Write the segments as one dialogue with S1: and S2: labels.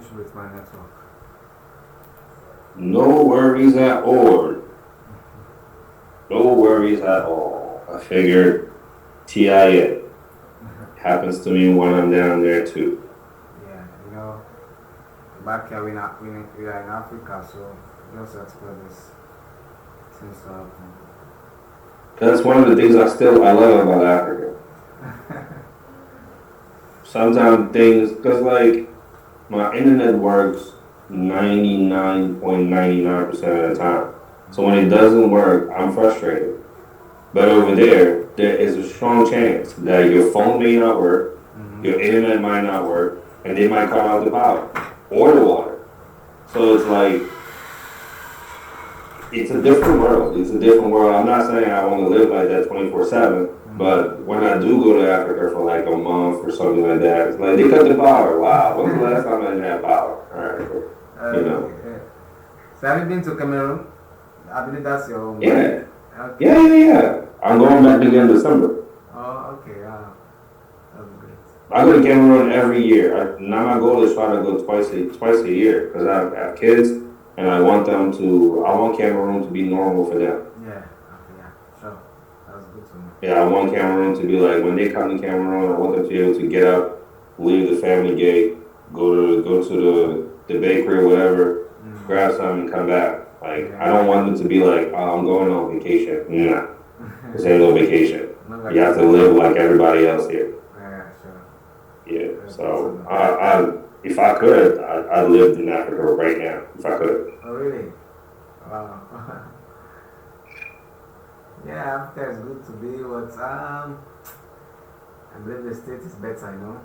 S1: issue with my network.
S2: No worries at all. No worries at all. I figured TIA happens to me when I'm down there too.
S1: Yeah, back here we are in Africa, so just expect this things to happen.
S2: That's one of the things I love about Africa. Sometimes things, cause like my internet works 99.99% of the time. So when it doesn't work, I'm frustrated. But over there is a strong chance that your phone may not work, your internet might not work, and they might cut out the power or the water. So it's like it's a different world. It's a different world. I'm not saying I want to live like that 24/7, but when I do go to Africa for like a month or something like that, it's like they cut the power. Wow, when's the last time I didn't have power? All right, you know.
S1: So have you been to Cameroon? I believe that's your home.
S2: Yeah.
S1: Okay.
S2: Yeah. I'm going back again in December.
S1: Oh, okay. That's great.
S2: I go to Cameroon every year. Now my goal is try to go twice a year because I have kids and I want Cameroon to be normal for them.
S1: Yeah. Okay. Yeah. Sure. That's good to know.
S2: Yeah, I want Cameroon to be like when they come to Cameroon, I want them to be able to get up, leave the family gate, go to the bakery or whatever, grab something, and come back. Like I don't want them to be like, oh, I'm going on vacation. Nah, this ain't no vacation. You have to live like everybody else here.
S1: Yeah, sure.
S2: Yeah. So if I could, I lived in Africa right now. If I could.
S1: Oh really? Wow. Yeah, Africa is good to be, but I believe the state is better,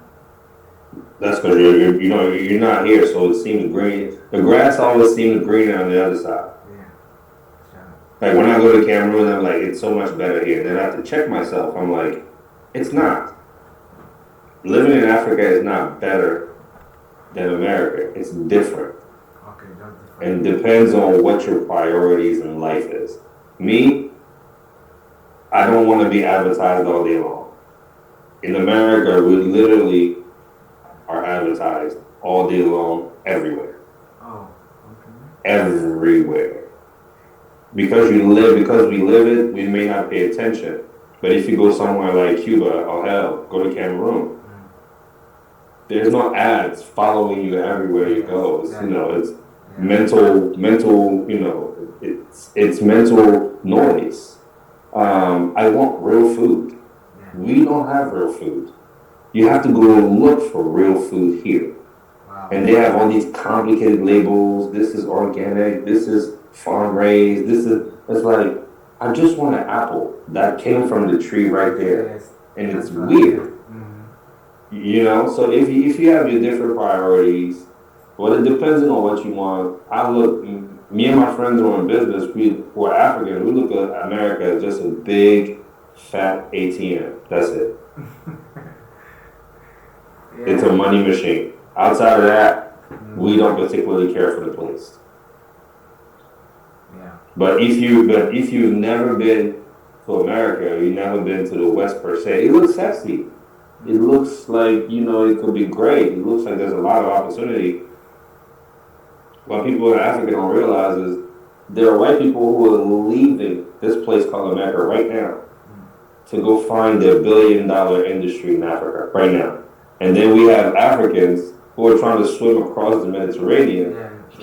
S2: That's because you're not here, so it seems green. The grass always seems greener on the other side.
S1: Yeah, sure.
S2: Like when I go to Cameroon, I'm like, it's so much better here. Then I have to check myself. I'm like, it's not. Living in Africa is not better than America. It's different.
S1: Okay, just different.
S2: And depends on what your priorities in life is. Me, I don't want to be advertised all day long. In America, we literally are advertised all day long everywhere.
S1: Oh, okay.
S2: Everywhere. Because we live it, we may not pay attention. But if you go somewhere like Cuba or hell, go to Cameroon, there's no ads following you everywhere you go. It's, it's mental, it's mental noise. I want real food. We don't have real food. You have to go look for real food here.
S1: Wow.
S2: And they have all these complicated labels. This is organic. This is farm raised. It's like, I just want an apple that came from the tree right there.
S1: Yes.
S2: And it's weird. So if you have your different priorities, well, it depends on what you want. Me and my friends who are in business, we're African, we look at America as just a big, fat ATM. That's it. It's a money machine. Outside of that, we don't particularly care for the place.
S1: Yeah.
S2: But if you've never been to America, you've never been to the West per se, it looks sexy. It looks like, it could be great. It looks like there's a lot of opportunity. What people in Africa don't realize is there are white people who are leaving this place called America right now to go find their $1 billion industry in Africa right now. And then we have Africans who are trying to swim across the Mediterranean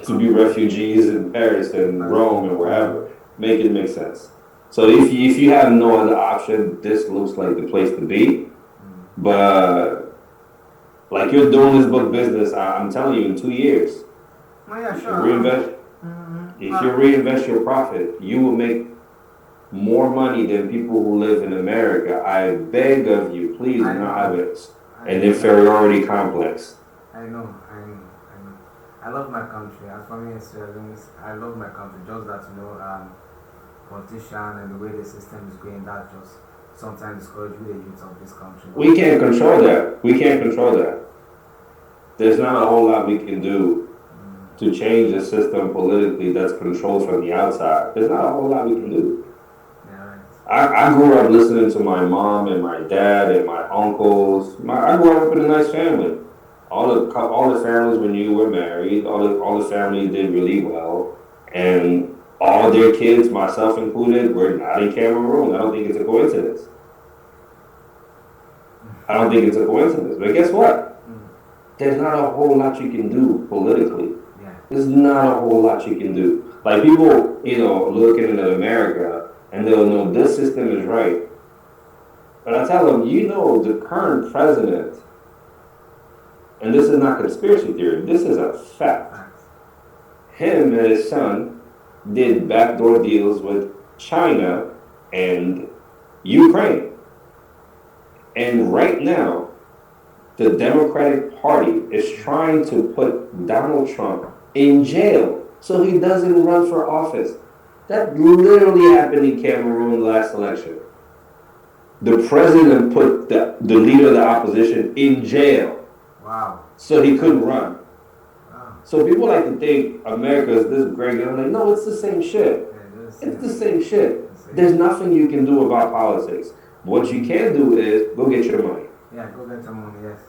S2: to be refugees in Paris and Rome and wherever. Make it make sense. So if you have no other option, this looks like the place to be. But like you're doing this book business, I'm telling you, in 2 years, if you reinvest your profit, you will make more money than people who live in America. I beg of you, please do not have an inferiority complex.
S1: I know. I love my country. As for me, I love my country. Just that, politician and the way the system is going, that just sometimes discourage the youth of this country.
S2: We can't control that. There's not a whole lot we can do to change the system politically that's controlled from the outside. There's not a whole lot we can do.
S1: Yeah, right.
S2: I grew up listening to my mom and my dad and my uncles. I grew up in a nice family. all the families when you were married, all the families did really well, and all their kids, myself included, were not in Cameroon. I don't think it's a coincidence. I don't think it's a coincidence. But guess what? There's not a whole lot you can do politically.
S1: Yeah.
S2: There's not a whole lot you can do. Like people, looking at America and they'll know this system is right. But I tell them, the current president, and this is not conspiracy theory, this is a fact. Him and his son did backdoor deals with China and Ukraine. And right now, the Democratic Party is trying to put Donald Trump in jail so he doesn't run for office. That literally happened in Cameroon last election. The president put the leader of the opposition in jail.
S1: Wow.
S2: So he couldn't run.
S1: Wow.
S2: So people like to think America is this great. And I'm like, no, it's the same shit. It's the same shit. There's nothing you can do about politics. What you can do is go get your money.
S1: Yeah, go get your money, yes.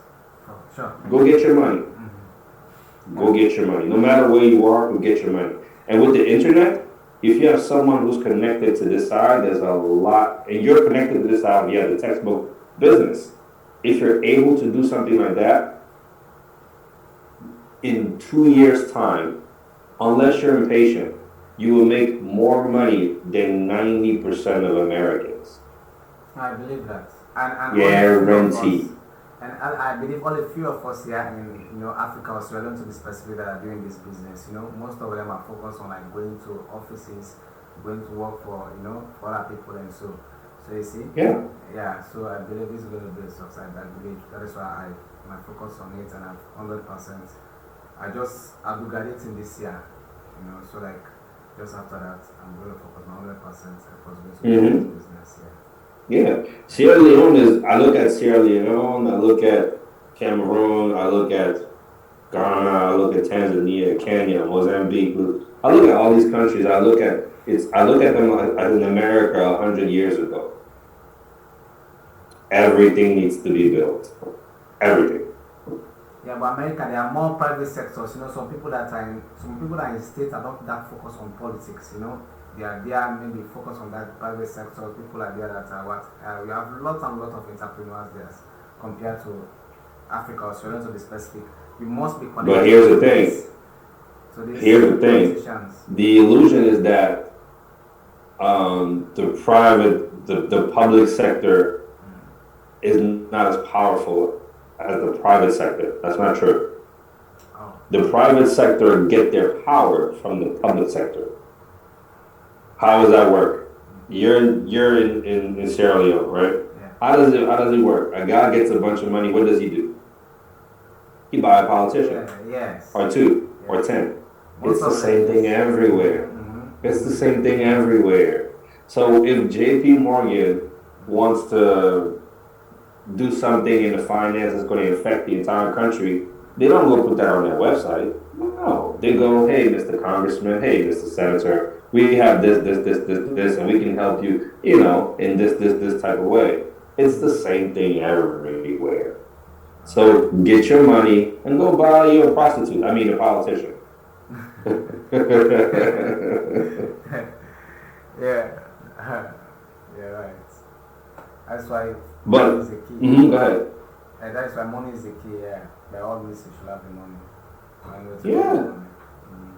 S1: Sure.
S2: Go get your money.
S1: Mm-hmm.
S2: Go get your money. No matter where you are, go get your money. And with the internet, if you have someone who's connected to this side, there's a lot, and you're connected to this side, yeah, the textbook business. If you're able to do something like that, in 2 years' time, unless you're impatient, you will make more money than 90% of Americans.
S1: I believe that. And
S2: guarantee.
S1: And I believe only few of us here in Africa, Australia, to be specific, that are doing this business. Most of them are focused on like going to offices, going to work for for other people, and so you see.
S2: Yeah.
S1: Yeah. So I believe this is going to be a success. I believe that is why I focus on it, and I'm 100%. I'll be graduating this year, so like just after that I'm going to focus on 100% efforts going to do this business. Yeah.
S2: Yeah, Sierra Leone I look at Sierra Leone, I look at Cameroon, I look at Ghana, I look at Tanzania, Kenya, Mozambique. I look at all these countries. I look at them in America 100 years ago. Everything needs to be built. Everything.
S1: Yeah, but America, there are more private sectors. Some people that are in states are not that focused on politics. They are maybe focused on that private sector. People are there that are we have lots and lots of entrepreneurs there compared to Africa, Australia to be specific. You must be connected.
S2: But here's the thing. Here's the thing. The illusion is that the public sector is not as powerful as the private sector. That's not true. Oh. The private sector get their power from the public sector. How does that work? You're in Sierra Leone, right?
S1: Yeah.
S2: How does it work? A guy gets a bunch of money. What does he do? He buy a politician,
S1: yes,
S2: or two, or 10. It's the same thing everywhere.
S1: Mm-hmm.
S2: It's the same thing everywhere. So if J.P. Morgan wants to do something in the finance that's going to affect the entire country, they don't go put that on their website. No, they go, hey, Mr. Congressman, hey, Mr. Senator, we have this, and we can help you, in this type of way. It's the same thing everywhere. So get your money and go buy you a prostitute. I mean, a politician.
S1: Yeah. Yeah, right. That's why
S2: money
S1: is the key.
S2: Go ahead.
S1: And that's why money is the key, yeah. By all means, you should have the money.
S2: Yeah.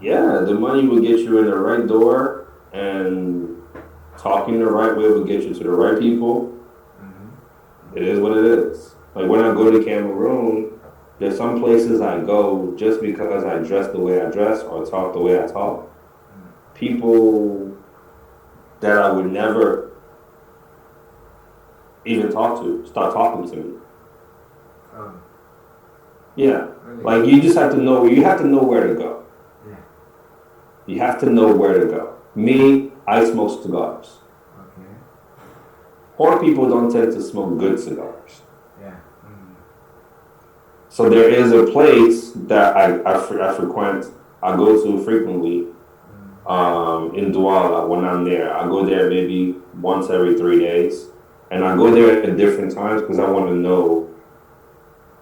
S2: Yeah, the money will get you in the right door, and talking the right way will get you to the right people. It is what it is. Like when I go to Cameroon, there's some places I go just because I dress the way I dress or talk the way I talk. People that I would never even talk to start talking to me.
S1: Oh.
S2: Yeah.
S1: Really?
S2: Like you have to know where to go.
S1: Yeah.
S2: You have to know where to go. Me, I smoke cigars.
S1: Okay.
S2: Poor people don't tend to smoke good cigars.
S1: Yeah.
S2: So there is a place that I frequent, I go to frequently in Douala when I'm there. I go there maybe once every 3 days. And I go there at different times because I want to know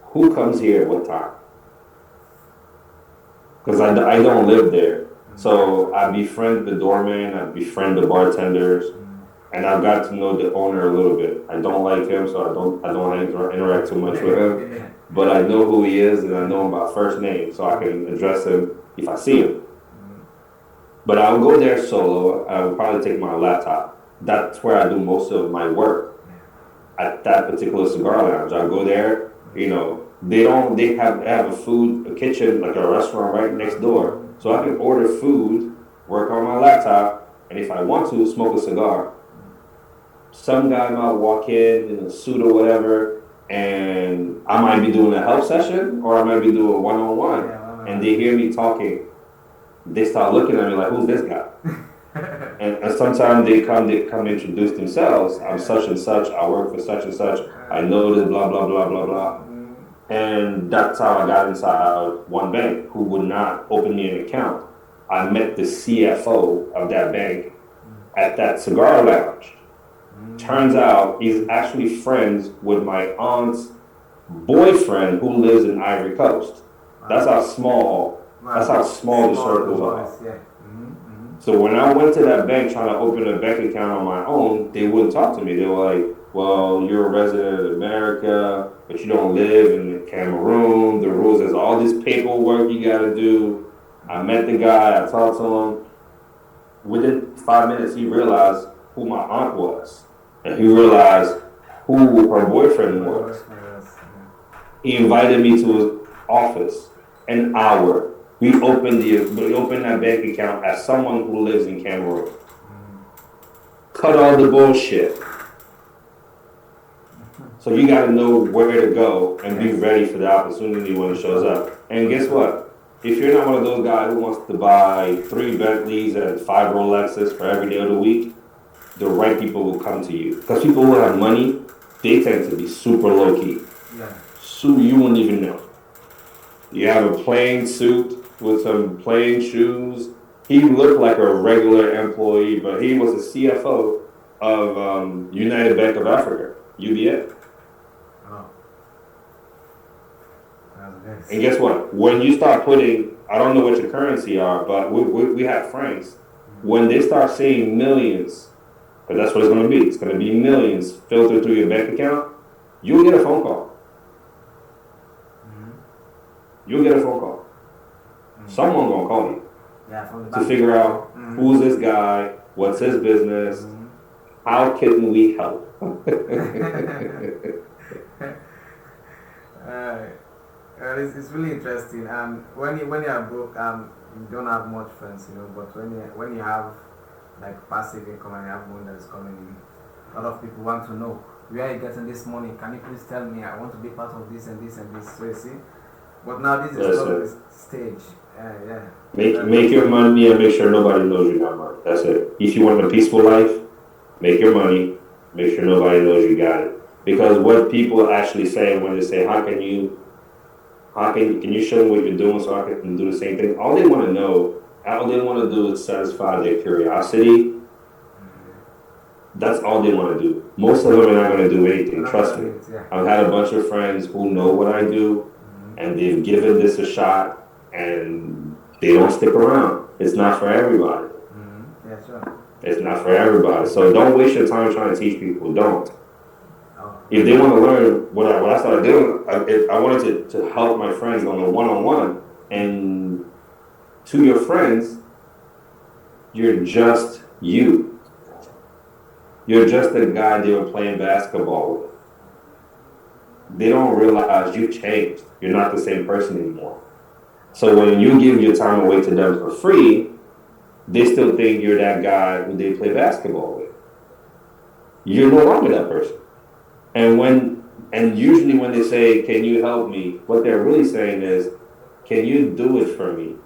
S2: who comes here at what time. because I don't live there. So I befriend the doorman, I befriend the bartenders, and I've got to know the owner a little bit. I don't like him, so I don't interact too much with him.
S1: Yeah.
S2: But I know who he is, and I know him by first name, so I can address him if I see him. But I would go there solo. I would probably take my laptop. That's where I do most of my work at that particular cigar lounge. I go there. You know, they have a kitchen, like a restaurant right next door, so I can order food, work on my laptop, and if I want to, smoke a cigar. Some guy might walk in a suit or whatever, and I might be doing a help session, or I might be doing one-on-one, and they hear me talking. They start looking at me like, who's this guy? and sometimes they come introduce themselves. I'm such and such. I work for such and such. I know this, blah, blah, blah, blah, blah. And that's how I got inside one bank who would not open me an account. I met the CFO of that bank at that cigar lounge. Turns out he's actually friends with my aunt's boyfriend who lives in Ivory Coast. That's how small the circles are. So when I went to that bank trying to open a bank account on my own, they wouldn't talk to me. They were like, well, you're a resident of America, but you don't live in Cameroon. The rules is all this paperwork you got to do. I met the guy. I talked to him. Within 5 minutes, he realized who my aunt was. And he realized who her boyfriend was. He invited me to his office. An hour. We opened that bank account as someone who lives in Cameroon. Cut all the bullshit. So you got to know where to go and be ready for the opportunity when it shows up. And guess what? If you're not one of those guys who wants to buy 3 Bentleys and 5 Rolexes for every day of the week, the right people will come to you. Because people who have money, they tend to be super low key. So you wouldn't even know. You have a plain suit with some plain shoes. He looked like a regular employee, but he was the CFO of United Bank of Africa, UBA.
S1: Oh.
S2: And guess what? When you start putting, I don't know what your currency are, but we have friends. When they start seeing millions, because that's what it's going to be. It's going to be millions filtered through your bank account. You'll get a phone call. You'll get a phone call. Someone gonna call you to figure out who's this guy, what's his business, how can we help?
S1: It's really interesting. When you are broke, you don't have much friends, you know. But when you have like passive income and you have money that's coming in, a lot of people want to know where are you getting this money. Can you please tell me? I want to be part of this and this and this. So you see. But now this is not the stage.
S2: Make your money and make sure nobody knows you got money. That's it. If you want a peaceful life, make your money. Make sure nobody knows you got it. Because what people actually say when they say, can you show them what you're doing so I can do the same thing? All they want to do is satisfy their curiosity. That's all they want to do. Most of them are not going to do anything. Trust me. I've had a bunch of friends who know what I do. And they've given this a shot, and they don't stick around. It's not for everybody.
S1: Yeah, sure.
S2: It's not for everybody. So don't waste your time trying to teach people. Don't. If they want to learn, what I started doing, I wanted to help my friends on a one-on-one. And to your friends, you're just you. You're just the guy they were playing basketball with. They don't realize you changed. You're not the same person anymore. So when you give your time away to them for free, they still think you're that guy who they play basketball with. You're no longer that person. And usually when they say, can you help me? What they're really saying is, can you do it for me?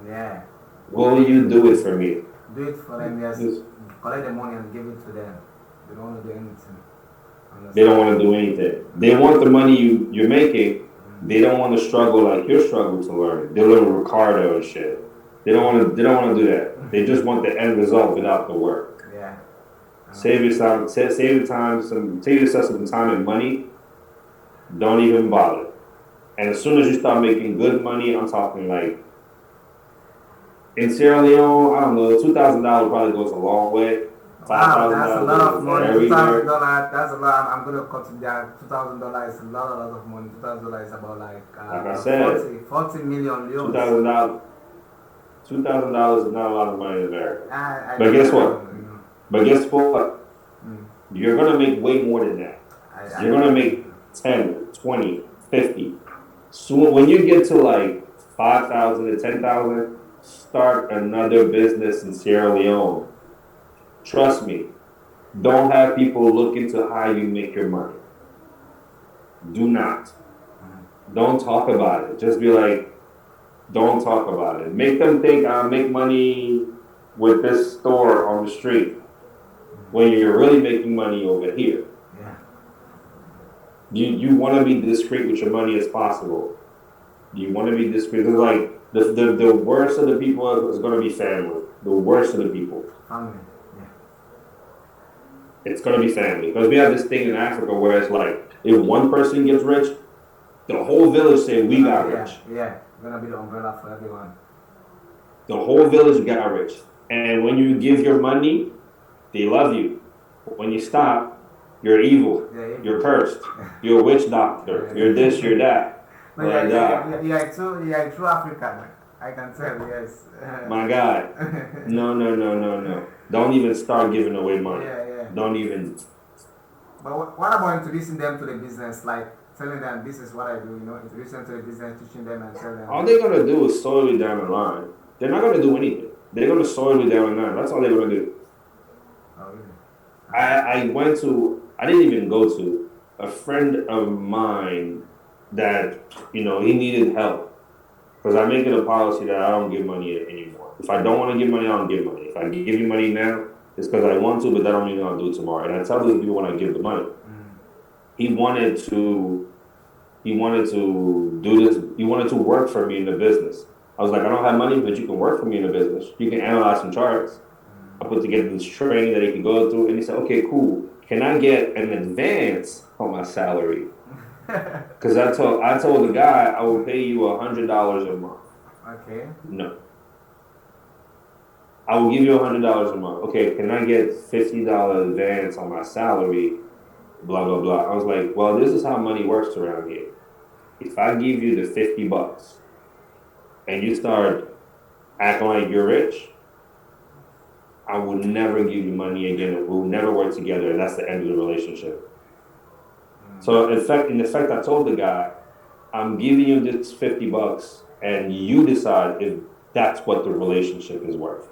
S1: Yeah.
S2: Will you do it for me?
S1: Do it for them, yes. Collect the money and give it to them. They don't want to do anything.
S2: They don't want to do anything. They want the money you're making. They don't want to struggle like you're struggling to learn. They learn Ricardo and shit. They don't want to do that. They just want the end result without the work.
S1: Yeah.
S2: Save yourself some time and money. Don't even bother. And as soon as you start making good money, I'm talking like in Sierra Leone, I don't know, $2,000 probably goes a long way. Five
S1: Wow,
S2: thousand
S1: that's a
S2: dollars
S1: lot of
S2: goes
S1: money. Two thousand
S2: everywhere.
S1: dollars. That's a lot. I'm gonna cut it down. $2,000 is a lot of money. $2,000 is about like
S2: Like I said,
S1: 40 million
S2: two
S1: euros.
S2: thousand dollars. $2,000 is not a lot of money in America.
S1: I
S2: But guess what?
S1: you know,
S2: But guess what?
S1: mm,
S2: You're gonna make way more than that. You're gonna make 10, 20, 50. So when you get to like 5,000 to 10,000, start another business in Sierra Leone. Trust me. Don't have people look into how you make your money. Do not. Don't talk about it. Just be like, don't talk about it. Make them think I'll make money with this store on the street when you're really making money over here.
S1: yeah.
S2: You want to be discreet with your money as possible. You want to be discreet. It's like the worst of the people is going to be family. The worst of the people.
S1: Family. Yeah.
S2: It's going to be family. Because we have this thing in Africa where it's like, if one person gets rich, the whole village say we got rich.
S1: Yeah. Gonna be the umbrella for everyone.
S2: The whole village got rich. And when you give your money, they love you. But when you stop, you're evil.
S1: Yeah.
S2: You're cursed. You're a witch doctor. You're this, you're that.
S1: No,
S2: Like that.
S1: you're true African. I can tell, yes.
S2: My God. No. Don't even start giving away money.
S1: Yeah.
S2: Don't even.
S1: But what about introducing them to the business? Like telling them this is what I do, introduce them to the business, teaching them and tell them.
S2: All they're going to do is soil you down the line. They're not going to do anything. They're going to soil you down the line. That's all they're going to do.
S1: Oh, really?
S2: I didn't even go to a friend of mine that, he needed help. Because I'm making a policy that I don't give money anymore. If I don't want to give money, I don't give money. If I give you money now, it's because I want to, but that don't mean I'll do it tomorrow. And I tell these people when I give the money. He wanted to do this. He wanted to work for me in the business. I was like, I don't have money, but you can work for me in the business. You can analyze some charts. I put together this training that he could go through, and he said, okay, cool. Can I get an advance on my salary? Because I told the guy I will pay you $100 a month.
S1: Okay.
S2: No. I will give you $100 a month. Okay, can I get $50 advance on my salary? Blah blah blah. I was like, well, this is how money works around here. If I give you the $50 and you start acting like you're rich, I will never give you money again. We'll never work together, and that's the end of the relationship. So in effect, I told the guy, I'm giving you this $50, and you decide if that's what the relationship is worth.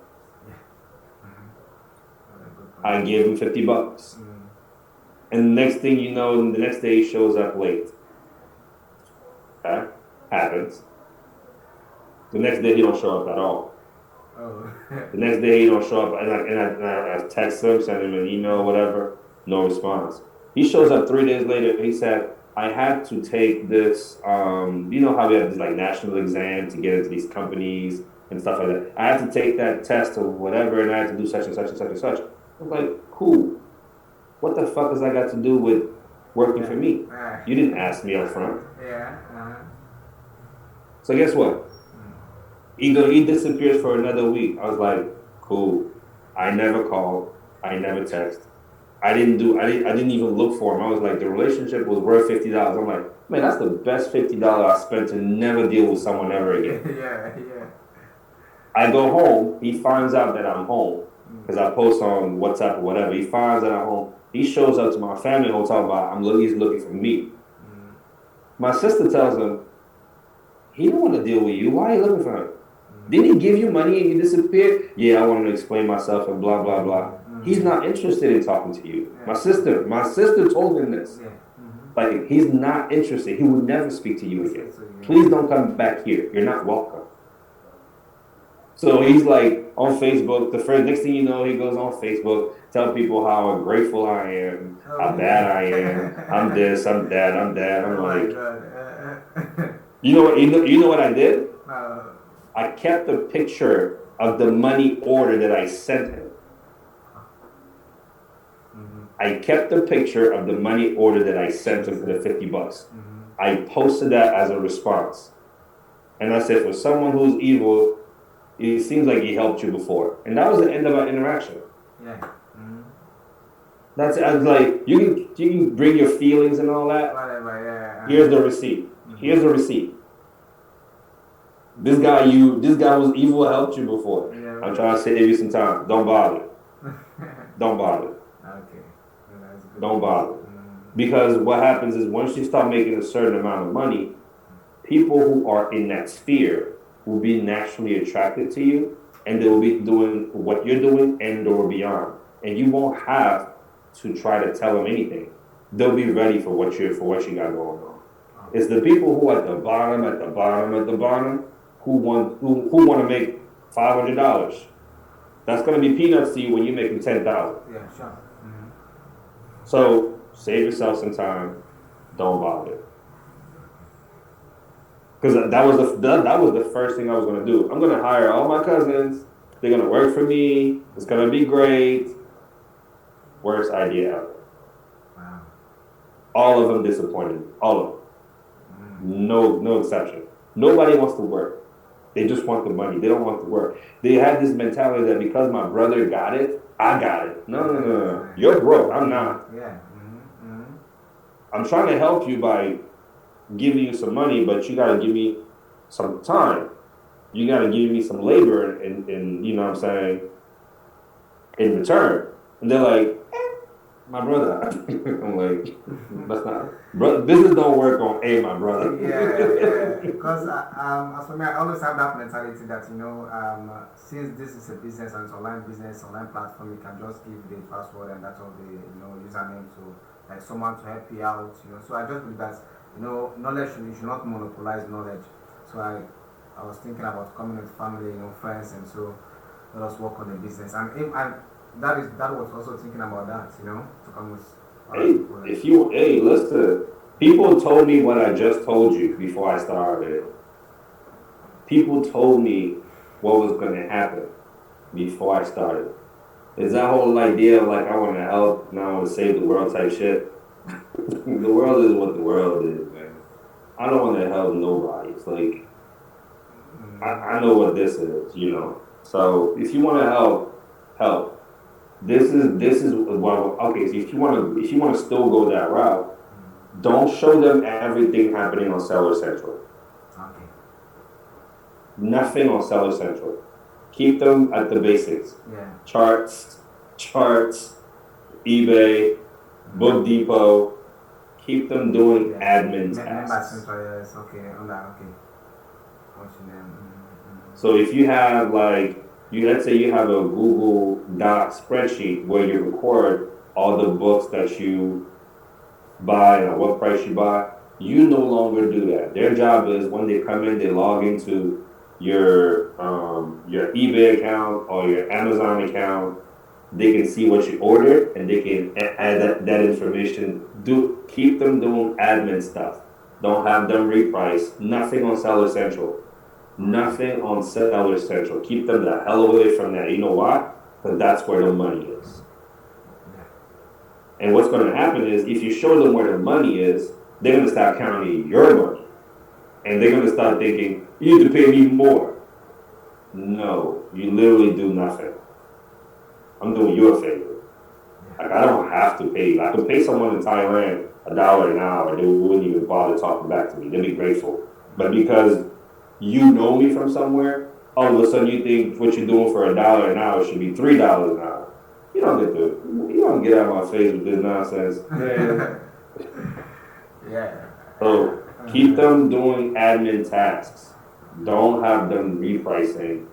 S2: I gave him $50. And the next thing you know, the next day he shows up late. Okay? Happens. The next day he don't show up at all.
S1: Oh.
S2: The next day he don't show up, and I text him, send him an email, whatever, no response. He shows up 3 days later. He said, I had to take this, you know how we have this like national exam to get into these companies and stuff like that. I had to take that test or whatever, and I had to do such and such and such and such. I'm like, cool. What the fuck has that got to do with working for me? You didn't ask me up front.
S1: Yeah.
S2: So guess what? He disappears for another week. I was like, cool. I never called. I never text. I didn't even look for him. I was like, the relationship was worth $50. I'm like, man, that's the best $50 I spent to never deal with someone ever again.
S1: Yeah.
S2: I go home. He finds out that I'm home because I post on WhatsApp or whatever. He finds that I'm home. He shows up to my family hotel about he's looking for me. My sister tells him, he don't want to deal with you. Why are you looking for him? Didn't he give you money and you disappeared? Yeah, I wanted to explain myself and blah, blah, blah. He's not interested in talking to you. My sister told him this. Like, he's not interested. He would never speak to you again. Please don't come back here. You're not welcome. So he's like on Facebook. Next thing you know, he goes on Facebook, tell people how grateful I am, how bad I am. I'm this, I'm that, I'm that. I'm like, you know what I did? I kept a picture of the money order that I sent him. I kept the picture of the money order that I sent him for the $50. I posted that as a response. And I said, for someone who's evil, it seems like he helped you before. And that was the end of our interaction.
S1: Yeah.
S2: I was like, you can bring your feelings and all that.
S1: Whatever, yeah.
S2: Here's the receipt. Here's the receipt. This guy who's evil helped you before.
S1: Yeah.
S2: I'm trying to save you some time. Don't bother. Don't bother.
S1: Okay. Yeah, that's good.
S2: Don't bother. Because what happens is once you start making a certain amount of money, people who are in that sphere will be naturally attracted to you, and they will be doing what you're doing and or beyond. And you won't have to try to tell them anything. They'll be ready for what you got going on. It's the people who are at the bottom, who want to make $500. That's going to be peanuts to you when you're making $10,000.
S1: Yeah, sure.
S2: So save yourself some time. Don't bother. Because that was the first thing I was going to do. I'm going to hire all my cousins. They're going to work for me. It's going to be great. Worst idea ever.
S1: Wow.
S2: All of them disappointed. All of them. No exception. Nobody wants to work. They just want the money. They don't want to work. They had this mentality that because my brother got it, I got it. No. You're broke. I'm not.
S1: Yeah.
S2: I'm trying to help you by giving you some money, but you got to give me some time. You got to give me some labor and you know what I'm saying, in return. And they're like, my brother. I'm like, that's not. Business don't work on my brother.
S1: Yeah. Because as for me, I always have that mentality that, since this is a business and it's online business, online platform, you can just give the password and that's all the, username to like someone to help you out, So I just believe that, knowledge, you should not monopolize knowledge. So I was thinking about coming with family, friends, and so let us work on the business. And that was also thinking about that, to come with.
S2: Listen, people told me what I just told you before I started. People told me what was going to happen before I started. It's that whole idea of like I want to help and I want to save the world type shit. The world is what the world is, man. I don't want to help nobody. It's like I know what this is, So if you want to help. This is well, okay. So if you want to still go that route, don't show them everything happening on Seller Central.
S1: Okay.
S2: Nothing on Seller Central. Keep them at the basics.
S1: Yeah.
S2: Charts, eBay, Book Depot. Keep them doing admin tasks.
S1: Okay.
S2: So if you have let's say you have a Google Doc spreadsheet where you record all the books that you buy and at what price you buy, you no longer do that. Their job is when they come in, they log into your eBay account or your Amazon account. They can see what you ordered and they can add that information. Keep them doing admin stuff. Don't have them reprice. Nothing on Seller Central. Nothing on Seller Central. Keep them the hell away from that. You know why? Because that's where the money is. And what's going to happen is if you show them where the money is, they're going to start counting your money. And they're going to start thinking, you need to pay me more. No, you literally do nothing. I'm doing you a favor. Like, I don't have to pay you. I can pay someone in Thailand $1 an hour. They wouldn't even bother talking back to me. They'd be grateful. But because you know me from somewhere, all of a sudden you think what you're doing for $1 an hour should be $3 an hour. You don't get out of my face with this nonsense, man.
S1: Yeah.
S2: So keep them doing admin tasks. Don't have them repricing.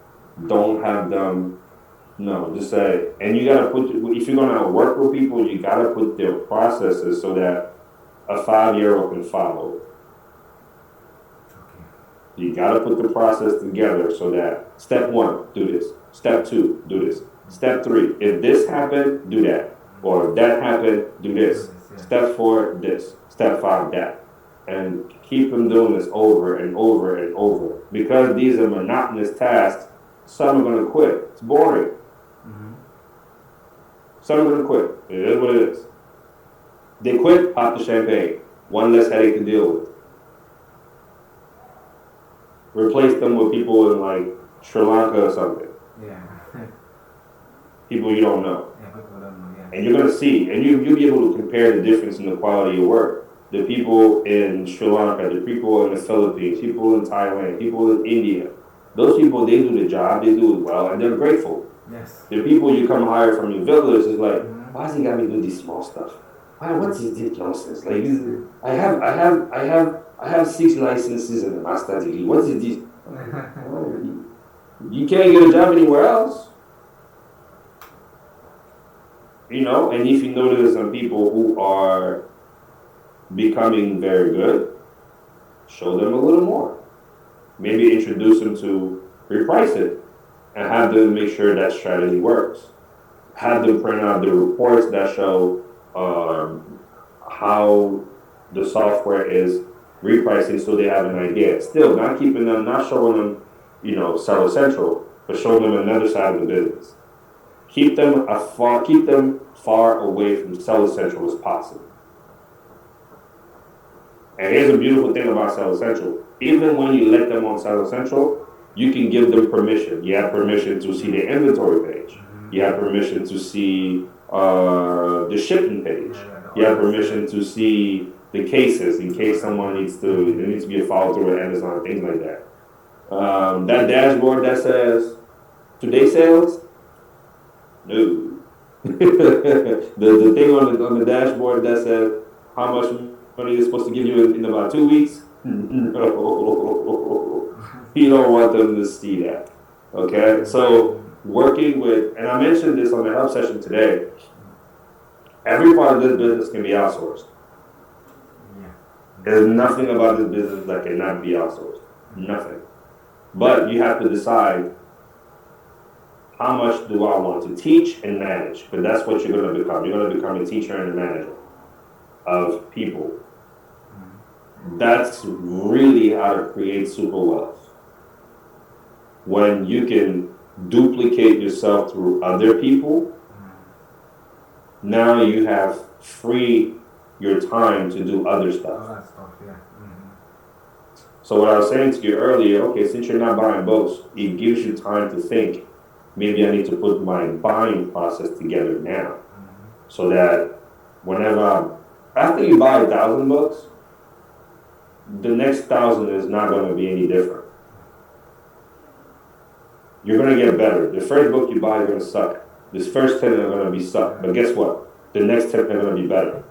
S2: Don't have them. No, just say. And you gotta if you're gonna work with people, you gotta put their processes so that a 5-year-old can follow. You got to put the process together so that step 1, do this. Step 2, do this. Step 3, if this happened, do that. Or if that happened, do this. Step 4, this. Step 5, that. And keep them doing this over and over and over. Because these are monotonous tasks, some are going to quit. It's boring. Some are going to quit. It is what it is. They quit, pop the champagne. One less headache to deal with. Replace them with people in like Sri Lanka or something.
S1: Yeah.
S2: People you don't know.
S1: Yeah, people don't know. Yeah.
S2: And you're gonna see, and you'll be able to compare the difference in the quality of work. The people in Sri Lanka, the people in the Philippines, people in Thailand, people in India. Those people, they do the job, they do it well, and they're grateful.
S1: Yes.
S2: The people you come hire from your village is like,
S1: Mhm.
S2: why does he got me do this small stuff? Why? What is this nonsense? Like, I have 6 licenses and a master's degree. What is this? You can't get a job anywhere else. You know, and if you notice some people who are becoming very good, show them a little more. Maybe introduce them to reprice it and have them make sure that strategy works. Have them print out the reports that show how the software is repricing so they have an idea. Still, not keeping them, not showing them, you know, Seller Central, but showing them another side of the business. Keep them far away from Seller Central as possible. And here's a beautiful thing about Seller Central. Even when you let them on Seller Central, you can give them permission. You have permission to see the inventory page. You have permission to see the shipping page. You have permission to see the cases in case someone needs to be a follow through with Amazon, things like that. That dashboard that says today sales, no. the thing on the dashboard that says how much money is supposed to give you in about 2 weeks, no. You don't want them to see that. Okay, so working with, and I mentioned this on the help session today, every part of this business can be outsourced.
S1: Yeah.
S2: There's nothing about this business that cannot be outsourced. Nothing. But you have to decide how much do I want to teach and manage. But that's what you're going to become. You're going to become a teacher and a manager of people. That's really how to create super wealth. When you can duplicate yourself through other people, now you have free your time to do other
S1: All
S2: stuff.
S1: that stuff, yeah.
S2: So what I was saying to you earlier, okay, since you're not buying boats, it gives you time to think, maybe I need to put my buying process together now. So that whenever, after you buy 1,000 books, the next 1,000 is not going to be any different. You're going to get better. The first book you buy is going to suck. This first 10 are going to be suck. But guess what? The next 10 are going to be better.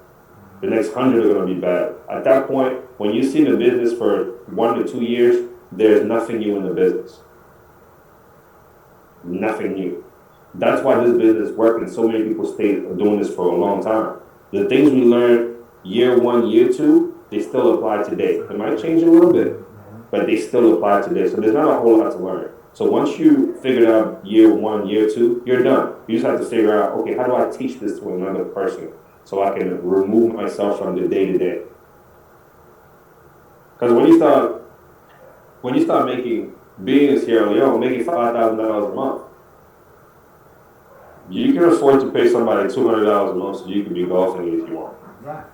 S2: The next 100 are going to be better. At that point, when you see the business for 1 to 2 years, there's nothing new in the business. Nothing new. That's why this business works and so many people stay doing this for a long time. The things we learned year 1, year 2, they still apply today. It might change a little bit, but they still apply today. So there's not a whole lot to learn. So once you figure out year 1, year 2, you're done. You just have to figure out, okay, how do I teach this to another person so I can remove myself from the day-to-day? Because when you start making, being in Sierra Leone, making $5,000 a month, you can afford to pay somebody $200 a month so you can be golfing if you want.
S1: Yeah.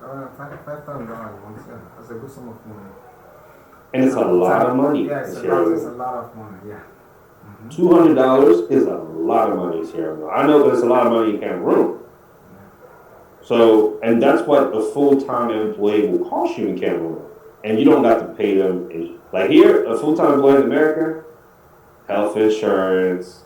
S1: $5,000 a month, yeah. That's a good sum of money.
S2: And it's a lot of money.
S1: Yeah,
S2: in
S1: it's
S2: Sierra Leone.
S1: a lot of money, yeah.
S2: $200 is a lot of money in Sierra Leone. I know that it's a lot of money in Cameroon. So, and that's what a full-time employee will cost you in Cameroon. And you don't got to pay them. Like here, a full-time employee in America, health insurance,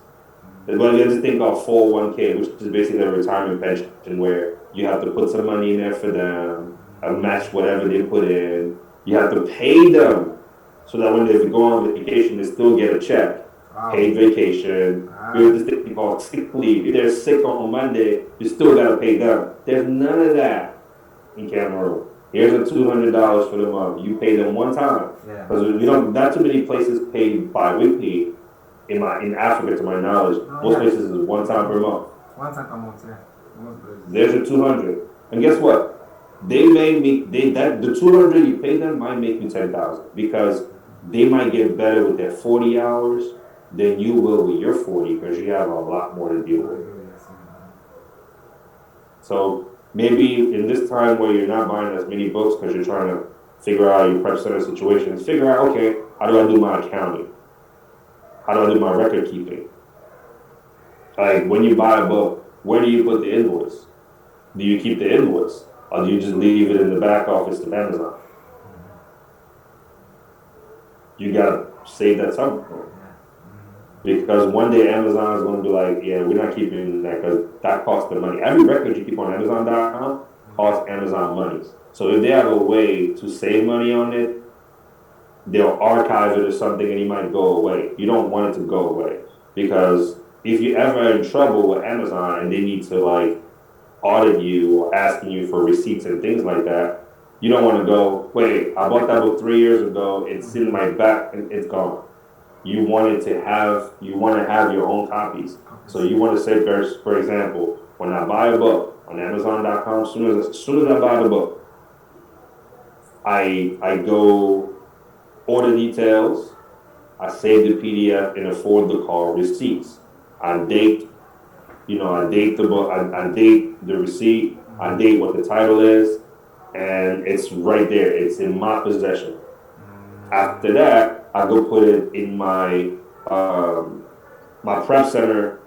S2: well, there's this thing called 401k, which is basically a retirement pension where you have to put some money in there for them, match whatever they put in. You have to pay them so that when they go on vacation, they still get a check. Paid vacation. There's this thing called sick leave. If they're sick on Monday, you still got to pay them. There's none of that in Cameroon. Here's a $200 for the month. You pay them one time. Because you don't, not too many places pay bi-weekly in Africa, to my knowledge. Most places is one time per month.
S1: One time per month, yeah.
S2: There's a 200. And guess what? They may make, the 200 you pay them might make you 10,000 because they might get better with their 40 hours than you will with your 40 because you have a lot more to deal with. So maybe in this time where you're not buying as many books because you're trying to figure out your prep center situations, figure out, okay, how do I do my accounting? How do I do my record keeping? Like when you buy a book, where do you put the invoice? Do you keep the invoice? Or do you just leave it in the back office of Amazon? You gotta save that somewhere. Because one day Amazon is going to be like, yeah, we're not keeping that because that costs the money. Every record you keep on Amazon.com costs Amazon money. So if they have a way to save money on it, they'll archive it or something and it might go away. You don't want it to go away. Because if you're ever in trouble with Amazon and they need to like audit you or asking you for receipts and things like that, you don't want to go, wait, I bought that book 3 years ago, it's in my back and it's gone. You want to have your own copies. So you want to say, for example, when I buy a book on Amazon.com, as soon as I buy the book, I go order details, I save the PDF and afford the call receipts. I date the book, I date the receipt, I date what the title is, and it's right there. It's in my possession. After that, I go put it in my my prep center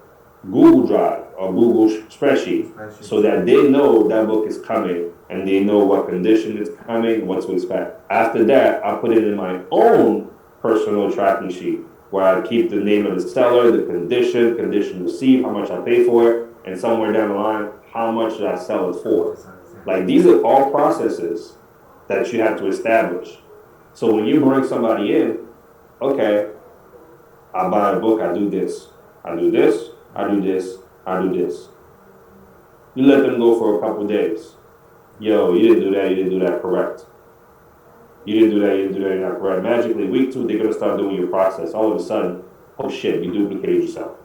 S2: Google Drive or Google spreadsheet so that they know that book is coming and they know what condition it's coming, what to expect. After that, I put it in my own personal tracking sheet where I keep the name of the seller, the condition received, how much I pay for it, and somewhere down the line, how much did I sell it for. Like these are all processes that you have to establish. So when you bring somebody in, okay, I buy a book, I do this, I do this, I do this, I do this. You let them go for a couple of days. Yo, you didn't do that correct. You didn't do that, you're not correct. Magically, week 2, they're going to start doing your process. All of a sudden, oh shit, you duplicated yourself.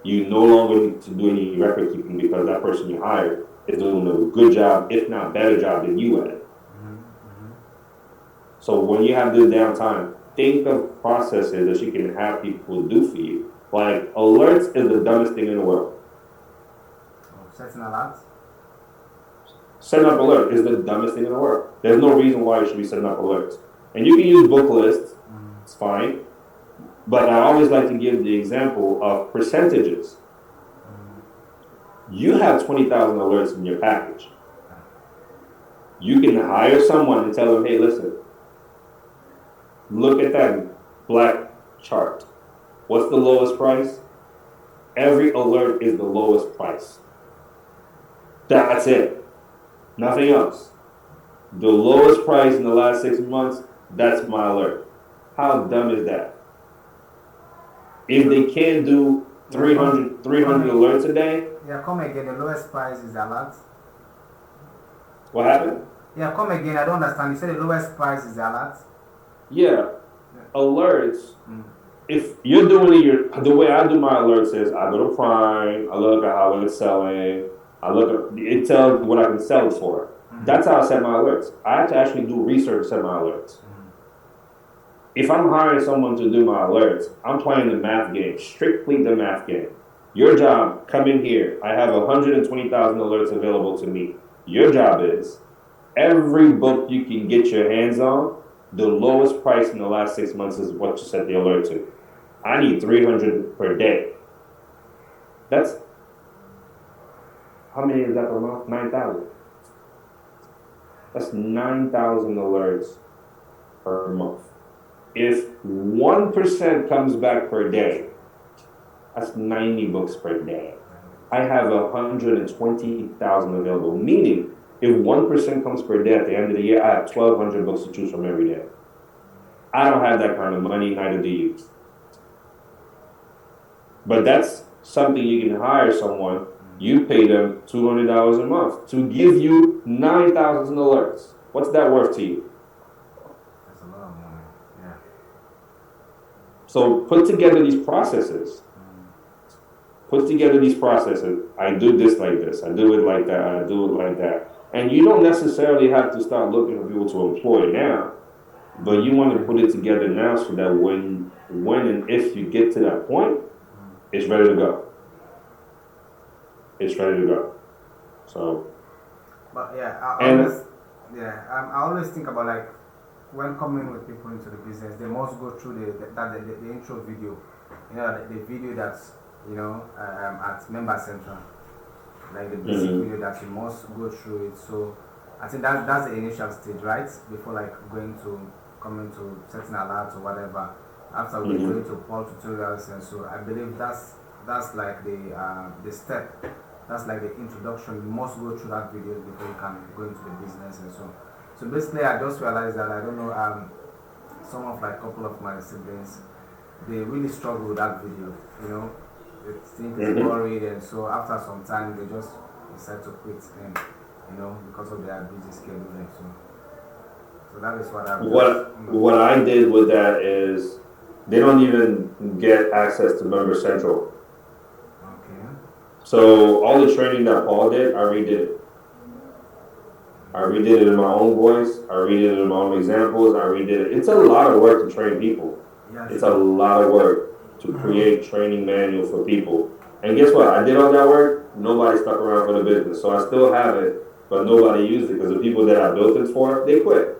S2: You no longer need to do any record keeping because that person you hired is doing a good job, if not better job than you at it. So when you have this downtime, think of processes that you can have people do for you. Like alerts is the dumbest thing in the world.
S1: Setting alerts?
S2: Setting up alerts is the dumbest thing in the world. There's no reason why you should be setting up alerts. And you can use book lists, it's fine. But I always like to give the example of percentages. You have 20,000 alerts in your package. You can hire someone and tell them, hey, listen, look at that black chart. What's the lowest price? Every alert is the lowest price. That's it. Nothing else. The lowest price in the last 6 months, that's my alert. How dumb is that? If they can't do 300 alerts a day.
S1: Yeah, come again. The lowest price is alert.
S2: What happened?
S1: Yeah, come again. I don't understand. You said the lowest price is alert.
S2: Yeah, alerts. If you're doing it, the way I do my alerts is I go to Prime, I look at how it's selling, it tells what I can sell it for. That's how I set my alerts. I have to actually do research to set my alerts. If I'm hiring someone to do my alerts, I'm playing the math game, strictly the math game. Your job, come in here. I have 120,000 alerts available to me. Your job is every book you can get your hands on, the lowest price in the last 6 months is what you set the alert to. I need 300 per day. That's, how many is that per month? 9,000. That's 9,000 alerts per month. If 1% comes back per day, that's 90 books per day. I have 120,000 available, meaning if 1% comes per day at the end of the year, I have 1,200 books to choose from every day. I don't have that kind of money, neither do you. But that's something you can hire someone, you pay them $200 a month to give you 9,000 alerts. What's that worth to you?
S1: That's a lot of money, yeah.
S2: So put together these processes. I do this like this, I do it like that, I do it like that. And you don't necessarily have to start looking for people to employ now, but you want to put it together now so that when and if you get to that point, it's ready to go. It's ready to go. So.
S1: But yeah, Yeah, I always think about like when coming with people into the business, they must go through the intro video, the video that's at Member Central, like the basic
S2: Mm-hmm.
S1: video that you must go through it. So I think that's the initial stage, right? Before like going to coming to setting alerts or whatever. After we go
S2: Mm-hmm.
S1: into Paul tutorials, and so I believe that's like the step. That's like the introduction. You must go through that video before you can go into the business and so. So basically, I just realized that I don't know. Some of like couple of my siblings, they really struggle with that video. They think it's
S2: Mm-hmm.
S1: boring, and so after some time, they just decide to quit. And because of their busy schedule and so. So that is what I've just.
S2: What I did with that is they don't even get access to Member Central.
S1: Okay.
S2: So all the training that Paul did, I redid it. I redid it in my own voice. I redid it in my own examples. I redid it. It's a lot of work to train people.
S1: Yeah.
S2: It's a lot of work to create training manual for people. And guess what? I did all that work. Nobody stuck around for the business. So I still have it, but nobody used it because the people that I built it for, they quit.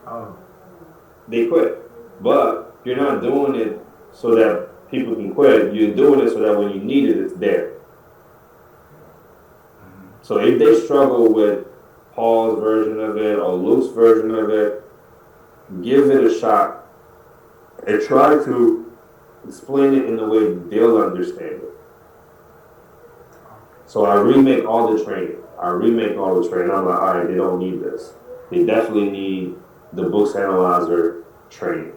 S1: Oh.
S2: They quit. But you're not doing it so that people can quit. You're doing it so that when you need it, it's there. So if they struggle with Paul's version of it or Luke's version of it, give it a shot and try to explain it in a way they'll understand it. So I remake all the training. I'm like, all right, they don't need this. They definitely need the books analyzer training.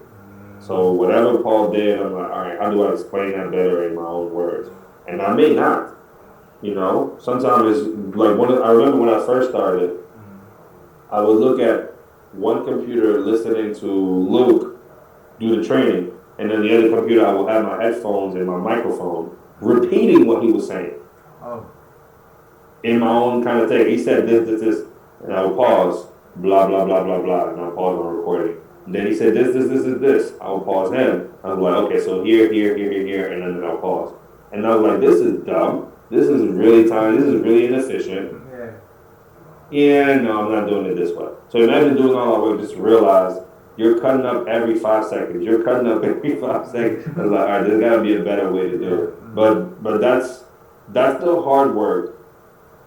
S2: So whatever Paul did, I'm like, all right, how do I explain that better in my own words? And I may not. Sometimes it's like I remember when I first started, I would look at one computer listening to Luke do the training, and then the other computer I would have my headphones and my microphone repeating what he was saying.
S1: Oh.
S2: In my own kind of thing. He said this, and I would pause, blah, blah, blah, blah, blah, and I'll pause my recording. And then he said this. I would pause him. I was like, okay, so here, and then I'll pause. And I was like, this is dumb. This is really time. This is really inefficient.
S1: Yeah.
S2: Yeah, no, I'm not doing it this way. So imagine doing all that work just to realize you're cutting up every 5 seconds. I was like, all right, there's got to be a better way to do it. But that's the hard work.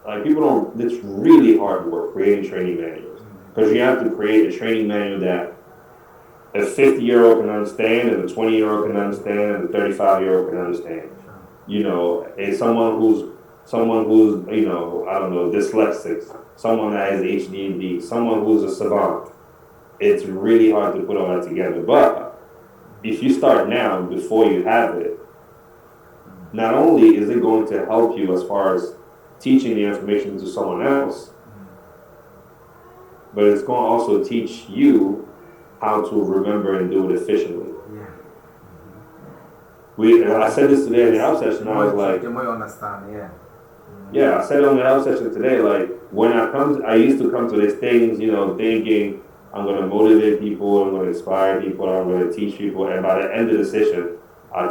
S2: Like people don't. It's really hard work creating training manuals because you have to create a training manual that a 50-year-old can understand, and a 20-year-old can understand, and a 35-year-old can understand. And someone who's I don't know, dyslexic, someone that has ADHD, someone who's a savant. It's really hard to put all that together. But if you start now before you have it, not only is it going to help you as far as teaching the information to someone else, but it's going to also teach you how to remember and do it efficiently. I said this today in the house session. I was like,
S1: the more you understand, yeah.
S2: Yeah, I said it on the house session today. Like when I used to come to these things, thinking I'm going to motivate people, I'm going to inspire people, I'm going to teach people, and by the end of the session, I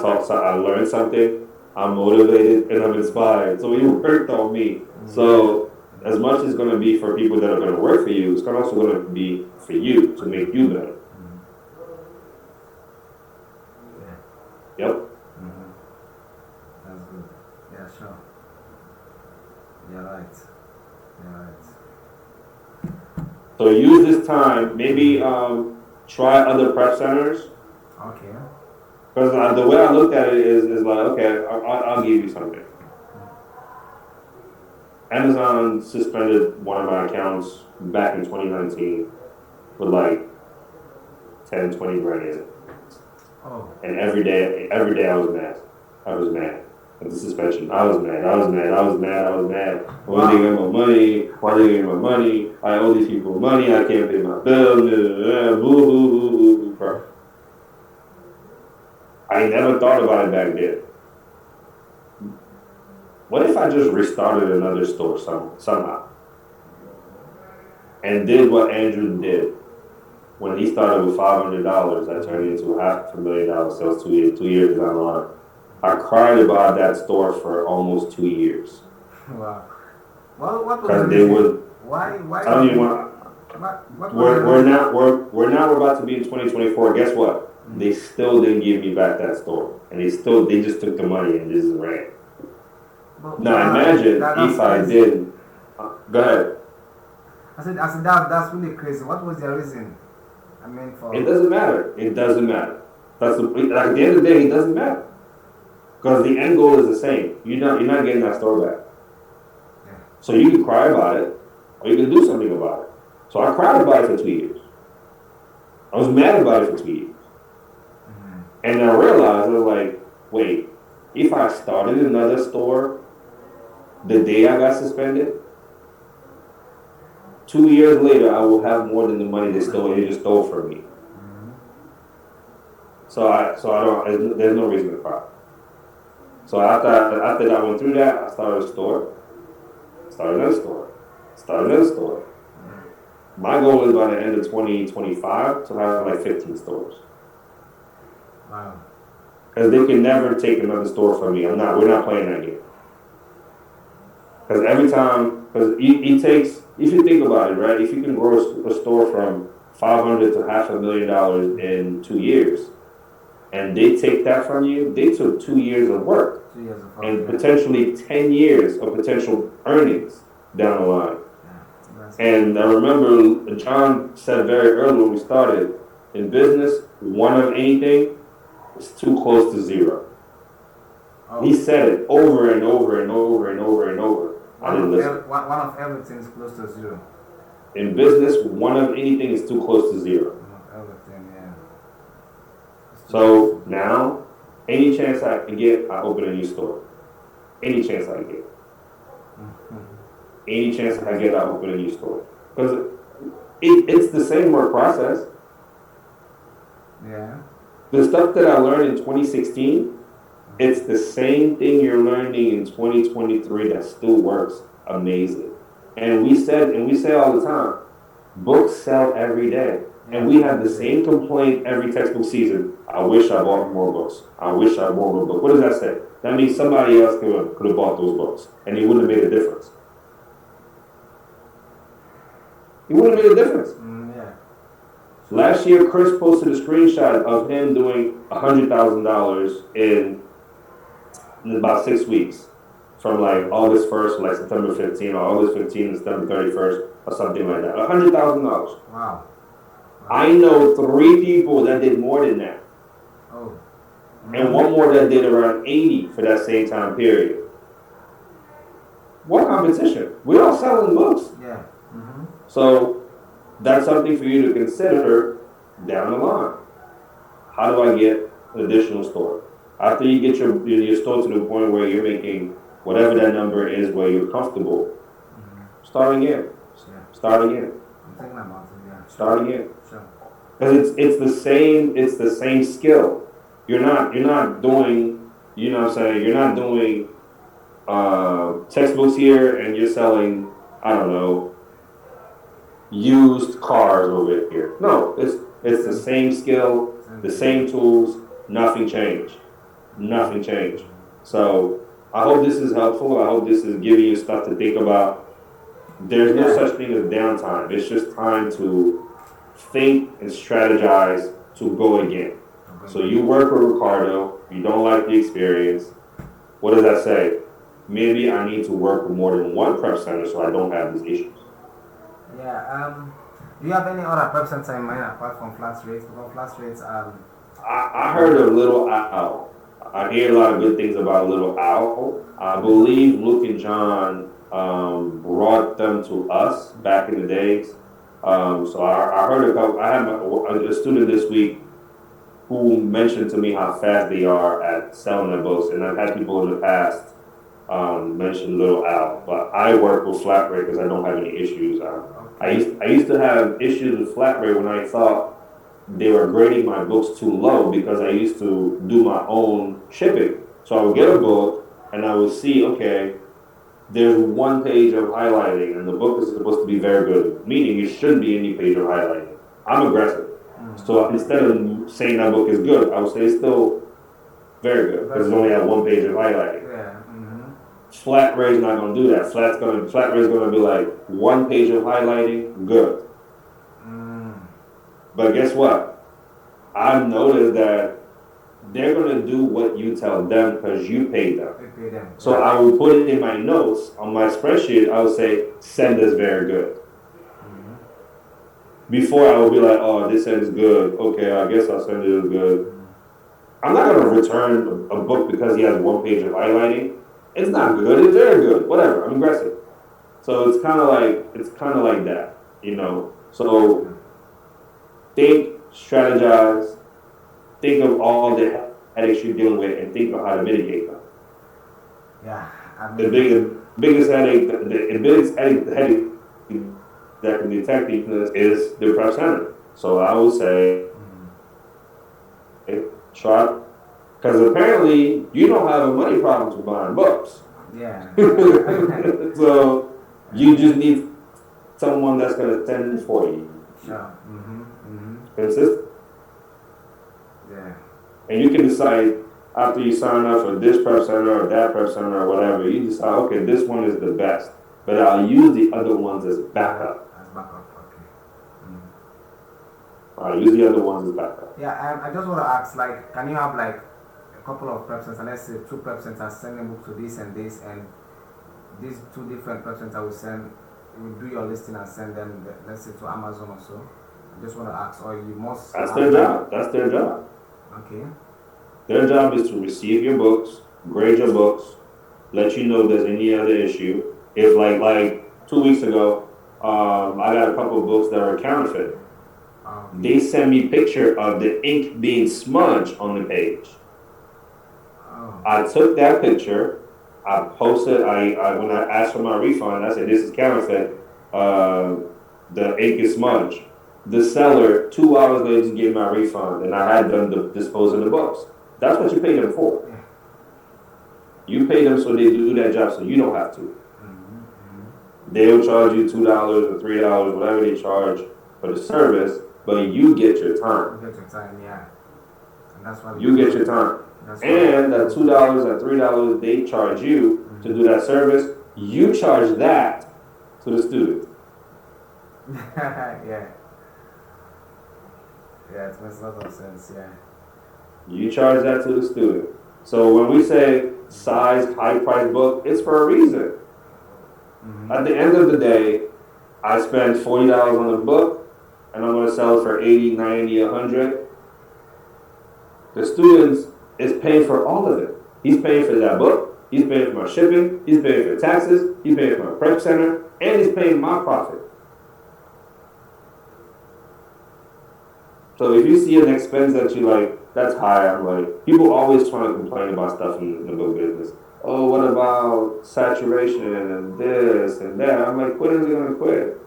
S2: learned something, I'm motivated, and I'm inspired. So it worked on me. So as much as it's going to be for people that are going to work for you, it's also going to be for you to make you better. Yep.
S1: That's good. Yeah, sure. You're right.
S2: So use this time, maybe try other prep centers.
S1: Okay.
S2: Because the way I looked at it is like, okay, I'll give you something. Amazon suspended one of my accounts back in 2019 with like 10, 20 grand in it.
S1: Oh.
S2: And every day I was mad. At the suspension. I was mad. Why they get my money? I owe these people money. I can't pay my bills. I never thought about it back then. What if I just restarted another store somehow? And did what Andrew did. When he started with $500, that turned into $500,000 sales 2 years down the line. I cried about that store for almost 2 years.
S1: Wow. Well, what was
S2: the reason?
S1: Why?
S2: I don't even want.
S1: What was
S2: We're
S1: the
S2: we're
S1: reason?
S2: not we're about to be in 2024. Guess what? They still didn't give me back that store, and they just took the money and just ran.
S1: But,
S2: Now imagine
S1: that's
S2: if I
S1: crazy.
S2: did. Go ahead.
S1: I said that's really crazy. What was the reason? I mean,
S2: It
S1: for
S2: doesn't matter. It doesn't matter. Like at the end of the day, it doesn't matter because the end goal is the same. You're not getting that store back.
S1: yeah.
S2: So you can cry about it, or you can do something about it. So I cried about it for 2 years. I was mad about it for 2 years,
S1: Mm-hmm.
S2: and I realized I was like, wait, if I started another store the day I got suspended, 2 years later I will have more than the money they just stole from me.
S1: Mm-hmm.
S2: So I don't. There's no reason to cry. So after I went through that, I started a store, started another store, started another store. My goal is by the end of 2025 to have like 15 stores.
S1: Wow.
S2: Because they can never take another store from me. We're not playing that game. Because every time, because it takes, if you think about it, right? If you can grow a store from 500 to $500,000 in 2 years, and they take that from you, they took 2 years of work
S1: 2 years of
S2: and
S1: yeah.
S2: potentially 10 years of potential earnings down the line.
S1: Yeah.
S2: And I remember John said very early when we started, in business, one of anything is too close to zero.
S1: Oh.
S2: He said it over and over and over and over and over. I didn't listen.
S1: One of everything is close to zero.
S2: In business, one of anything is too close to zero.
S1: One of everything, yeah.
S2: So now, any chance I can get, I open a new store. Any chance I get.
S1: Mm-hmm.
S2: Any chance I get, I open a new store. Because it's the same work process.
S1: Yeah.
S2: The stuff that I learned in 2016, it's the same thing you're learning in 2023 that still works amazing. And we say all the time, books sell every day. And we have the same complaint every textbook season. I wish I bought more books. I wish I bought more books. What does that say? That means somebody else could have bought those books, and it wouldn't have made a difference. It wouldn't have made a difference.
S1: Yeah.
S2: Last year, Chris posted a screenshot of him doing $100,000 in about 6 weeks, from like August 1st to like September 15th, or August 15th to September 31st, or something like that. $100,000.
S1: Wow.
S2: I know 3 people that did more than that.
S1: Oh.
S2: And one more that did around 80 for that same time period. What competition? We're all selling books.
S1: Yeah. Mm-hmm.
S2: So that's something for you to consider down the line. How do I get an additional store? After you get your store to the point where you're making whatever that number is, where you're comfortable, start again.
S1: Yeah.
S2: Start again.
S1: I'm thinking about it, yeah.
S2: Start again.
S1: Sure.
S2: Because it's the same skill. You're not doing, you know what I'm saying, you're not doing textbooks here and you're selling, I don't know, used cars over here. No, it's the same skill, the same tools, nothing changed. Nothing changed. So I hope this is helpful. I hope this is giving you stuff to think about. There's no such thing as downtime. It's just time to think and strategize to go again. So you work with Ricardo, you don't like the experience. What does that say? Maybe I need to work with more than one prep center so I don't have these issues.
S1: Yeah. Do you have any other prep center in mind apart from flat rates? Because flat rates
S2: I heard of Little Owl. I hear a lot of good things about Little Owl. I believe Luke and John brought them to us back in the days. So I heard I had a student this week who mentioned to me how fast they are at selling their books, and I've had people in the past mention Little Owl. But I work with flat rate because I don't have any issues. I used to have issues with flat rate when I thought they were grading my books too low because I used to do my own shipping. So I would get a book and I would see, okay, there's 1 page of highlighting and the book is supposed to be very good, meaning it shouldn't be any page of highlighting. I'm aggressive. So instead of saying that book is good, I would say it's still very good because it only has 1 page of highlighting.
S1: yeah.
S2: Flat rate's not going to do that. Flat rate's going to be like 1 page of highlighting, good. But guess what? I've noticed that they're gonna do what you tell them because you paid them.
S1: We pay them.
S2: So I will put it in my notes on my spreadsheet. I will say, send us very good.
S1: Mhm.
S2: Before I will be like, oh, this end is good. Okay, I guess I'll send it as good. I'm not gonna return a book because he has one page of highlighting. It's not good. It's very good. Whatever. I'm aggressive. So it's kind of like that, you know. So think, strategize, think of all the headaches you're dealing with, and think of how to mitigate them.
S1: Yeah, I
S2: The
S1: mean,
S2: biggest headache, the biggest headache that can detect weakness is the prep center. So I would say, try, because apparently you don't have a money problem with buying books.
S1: yeah.
S2: So you just need someone that's gonna send it for you.
S1: Sure.
S2: Consistent.
S1: Yeah.
S2: And you can decide after you sign up for this prep center or that prep center or whatever, you decide, okay, this one is the best, but I'll use the other ones as backup.
S1: As backup, okay.
S2: I'll use the other ones as backup.
S1: Yeah, and I just want to ask, like, can you have like a couple of prep centers, and let's say 2 prep centers sending book to this, and these 2 different prep centers will send, you will do your listing and send them, let's say, to Amazon or so. I just want to ask, or you must.
S2: That's their job. That's their job.
S1: Okay.
S2: Their job is to receive your books, grade your books, let you know if there's any other issue. If like 2 weeks ago, I got a couple of books that were counterfeit. They send me picture of the ink being smudged on the page.
S1: Oh.
S2: I took that picture. I posted. I when I asked for my refund, I said this is counterfeit. The ink is smudged. The seller 2 hours later just gave my refund, and I had them dispose of the books. That's what you pay them for.
S1: Yeah.
S2: You pay them so they do that job, so you don't have to. They'll charge you $2 or $3, whatever they charge for the service, but you get your time.
S1: You get your time, yeah. And that's why
S2: You get your time. And that $2 or $3 they charge you to do that service, you charge that to the student.
S1: Yeah. Yeah, it makes a lot of sense, yeah.
S2: You charge that to the student. So when we say size, high price book, it's for a reason. At the end of the day, I spend $40 on the book, and I'm going to sell it for $80, $90, $100. The student is paying for all of it. He's paying for that book. He's paying for my shipping. He's paying for taxes. He's paying for my prep center, and he's paying my profit. So if you see an expense that you like, that's high. I'm like, people always trying to complain about stuff in the book business. Oh, what about saturation and this and that? I'm like, Quitters are gonna quit.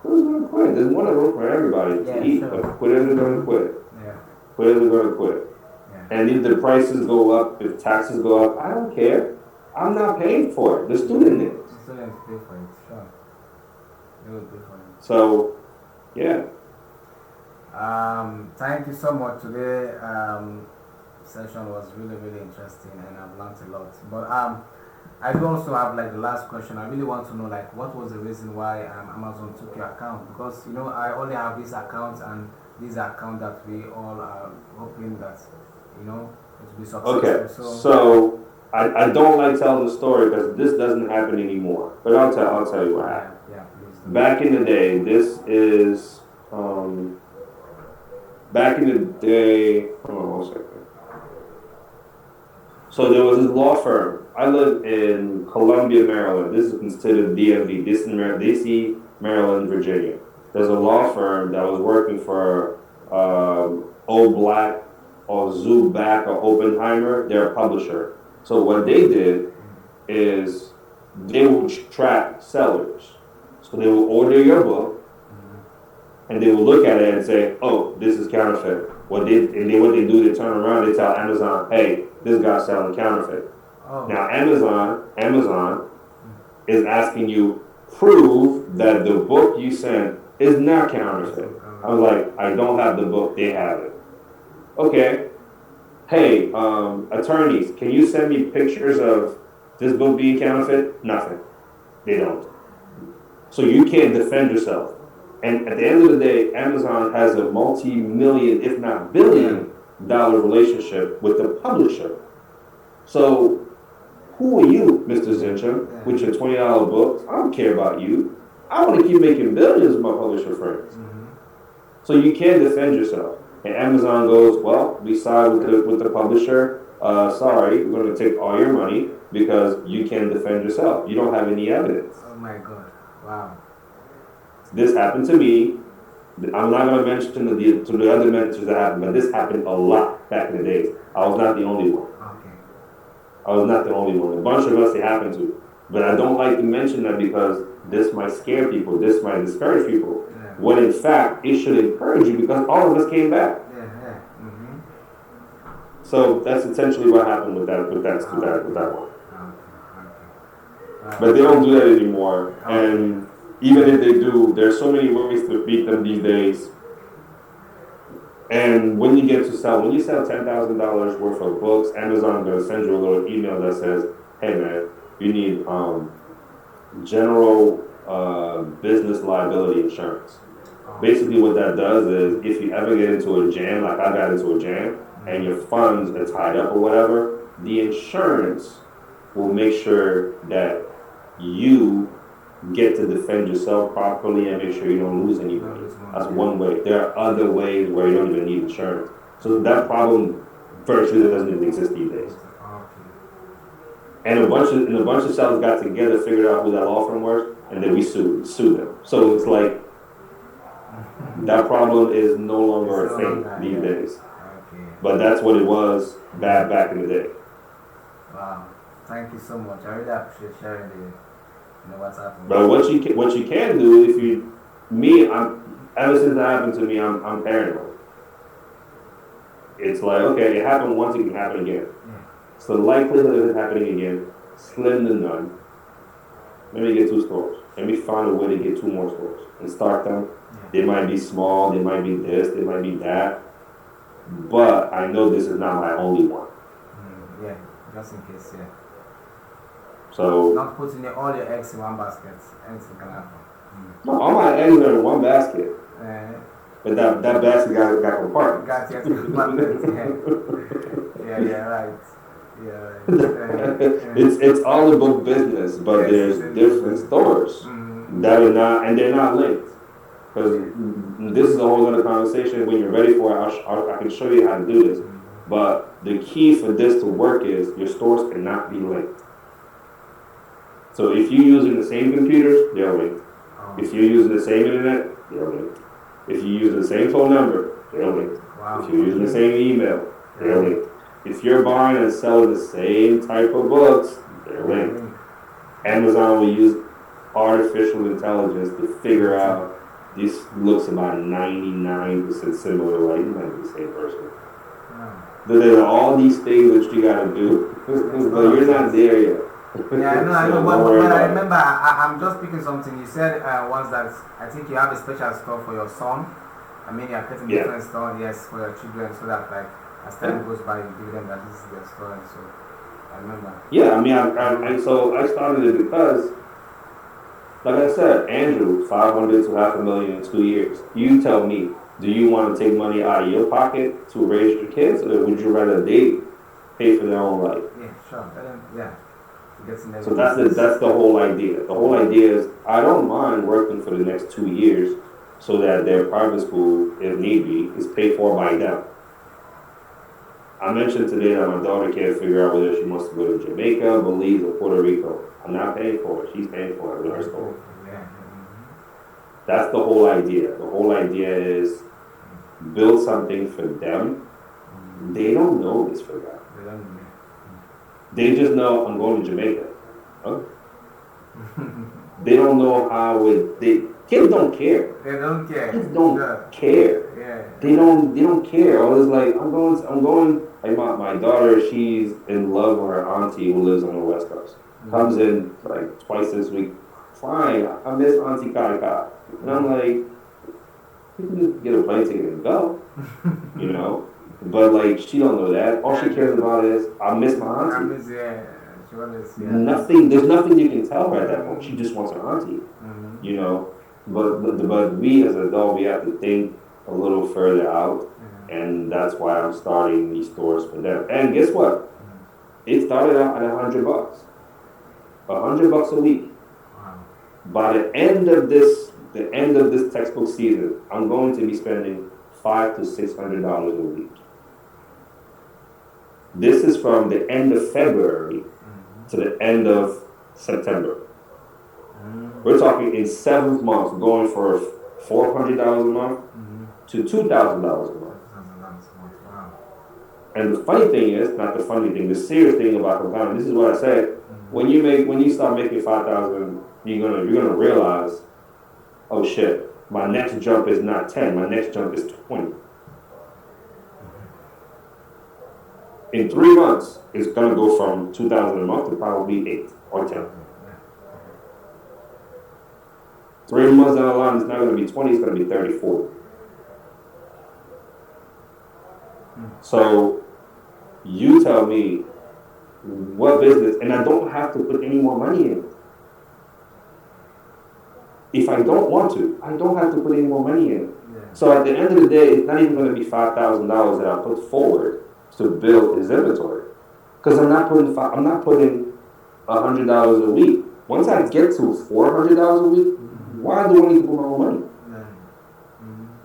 S2: Quitters are gonna quit. There's one of them for everybody to eat,
S1: sure.
S2: but quitters are gonna quit.
S1: Yeah.
S2: Quitters are gonna quit.
S1: Yeah.
S2: And if the prices go up, if taxes go up, I don't care. I'm not paying for it. The student is.
S1: The students pay for it, sure. They will pay for it.
S2: So, yeah.
S1: Thank you so much. Today session was really, really interesting, and I've learned a lot. But I do also have like the last question. I really want to know like what was the reason why Amazon took your account, because you know I only have this account, and this account that we all are hoping that you know it will be successful.
S2: Okay. So I don't like telling the story because this doesn't happen anymore. But I'll tell you what happened.
S1: Yeah, please. Do.
S2: Back in the day, this is back in the day. Hold on 1 second. So there was this law firm. I live in Columbia, Maryland. This is considered DMV, DC, Maryland, Virginia. There's a law firm that was working for Old Black or Zuback or Oppenheimer. They're a publisher. So what they did is they would track sellers. So they will order your book, and they will look at it and say, "Oh, this is counterfeit." What they do, they turn around, they tell Amazon, "Hey, this guy's selling counterfeit."
S1: Oh.
S2: Now Amazon is asking you prove that the book you sent is not counterfeit. I was like, I don't have the book, they have it. Okay. Hey, attorneys, can you send me pictures of this book being counterfeit? Nothing. They don't. So you can't defend yourself. And at the end of the day, Amazon has a multi-million, if not billion-dollar relationship with the publisher. So who are you, Mr. Zincham, with your $20 books? I don't care about you. I want to keep making billions with my publisher friends. So you can't defend yourself. And Amazon goes, well, we side with the publisher. Sorry, we're going to take all your money because you can't defend yourself. You don't have any evidence.
S1: Oh my God! Wow.
S2: This happened to me. I'm not going to mention the other mentors that happened, but this happened a lot back in the days. I was not the only one.
S1: Okay.
S2: I was not the only one. A bunch of us it happened to. But I don't like to mention that because this might scare people. This might discourage people.
S1: Yeah.
S2: When in fact, it should encourage you because all of us came back.
S1: Yeah. Yeah.
S2: So that's essentially what happened with that one.
S1: Okay.
S2: But they don't do that anymore. And even if they do, there's so many ways to beat them these days. And when you sell $10,000 worth of books, Amazon gonna send you a little email that says, "Hey man, you need general business liability insurance." Basically, what that does is, if you ever get into a jam, like I got into a jam, and your funds are tied up or whatever, the insurance will make sure that you get to defend yourself properly and make sure you don't lose anybody. That's one way. There are other ways where you don't even need insurance. So that problem virtually doesn't even exist these days. And a bunch of sellers got together, figured out who that law firm was, and then we sued them. So it's like that problem is no longer a thing these days. But that's what it was back in the day.
S1: Wow. Thank you so much. I really appreciate sharing what's happening.
S2: But what you can do ever since that happened to me, I'm paranoid. It's like, okay, it happened once, it can happen again. So the likelihood of it happening again, slim to none. Let me get 2 stores. Let me find a way to get 2 more stores and start them. They might be small, they might be this, they might be that. But I know this is not my only one.
S1: Yeah, just in case, yeah.
S2: So
S1: not putting all your eggs in one basket. Anything can happen.
S2: No, all my eggs are in one basket. But that basket got compartments.
S1: Got your compartments. Yeah, right. Yeah.
S2: It's all about business, but there's different stores that are not, and they're not linked. Because this is a whole other conversation. When you're ready for it, I can show you how to do this. But the key for this to work is your stores cannot be linked. So if you're using the same computers, they're linked. If you're using the same internet, they're linked. If you use the same phone number, they're linked.
S1: Wow.
S2: If you're using the same email, they're linked. If you're buying and selling the same type of books, they're linked. Amazon will use artificial intelligence to figure out this looks about 99% similar, like you might be the same person. There are all these things that you gotta do, but you're not there yet.
S1: Yeah, I know, but I remember, I'm just picking something. You said once that I think you have a special store for your son. I mean, you're creating different store, yes, for your children, so that like as time goes by, you give them that this is their store, and so I remember.
S2: Yeah, I mean, so I started it because, like I said, Andrew, 500 to $500,000 in 2 years. You tell me, do you want to take money out of your pocket to raise your kids, or would you rather they pay for their own life?
S1: Yeah, sure. Yeah.
S2: So that's the whole idea. The whole idea is I don't mind working for the next 2 years so that their private school, if need be, is paid for by them. I mentioned today that my daughter can't figure out whether she wants to go to Jamaica, Belize, or Puerto Rico. I'm not paying for it. She's paying for it with her school. That's the whole idea. The whole idea is build something for them. They don't know this for them. They just know I'm going to Jamaica. Huh? They don't know how kids don't care.
S1: They don't care.
S2: Kids don't care.
S1: Yeah.
S2: They don't care. I was like, I'm going. Like my daughter, she's in love with her auntie who lives on the West Coast. Comes in like twice this week. Fine, I miss Auntie Kaka. And I'm like, you can just get a plane ticket and go, you know. But like, she don't know that. All she cares about is, I miss my auntie. There's nothing you can tell her at that point. She just wants her auntie, you know. but we as adults, we have to think a little further out,
S1: Yeah.
S2: and that's why I'm starting these stores for them. And guess what? It started out at $100, $100 a week.
S1: Wow.
S2: By the end of this textbook season, I'm going to be spending $500 to $600 a week. This is from the end of February to the end of September. We're talking in 7 months, going for $400 a month to $2,000 a month.
S1: Wow.
S2: And the funny thing is, not the funny thing, the serious thing about compounding. This is what I said. When you start making 5,000, you're gonna realize, oh shit, my next jump is not 10, my next jump is 20. In 3 months, it's gonna go from 2,000 a month to probably 8 or 10. 3 months down the line, it's not gonna be 20, it's gonna be 30, 40. So you tell me what business, and I don't have to put any more money in it. If I don't want to, I don't have to put any more money in it.
S1: Yeah.
S2: So at the end of the day, it's not even going to be $5,000 that I put forward to build his inventory, because I'm not putting $100 a week. Once I get to $400 a week, why do I need to put more money?
S1: Yeah.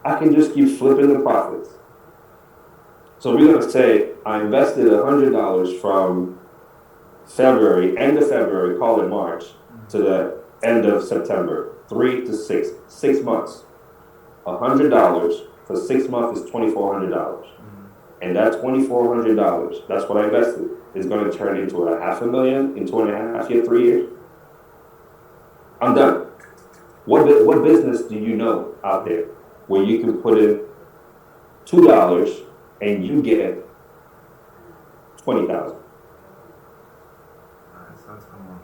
S2: I can just keep flipping the profits. So we're gonna say I invested $100 from February, end of February, call it March, to the end of September, 3 to 6 months. $100 for 6 months is $2,400, and that $2,400, that's what I invested, is going to turn into $500,000 in 2.5 years, 3 years. I'm done. What business do you know out there where you can put in $2 and you get 20,000?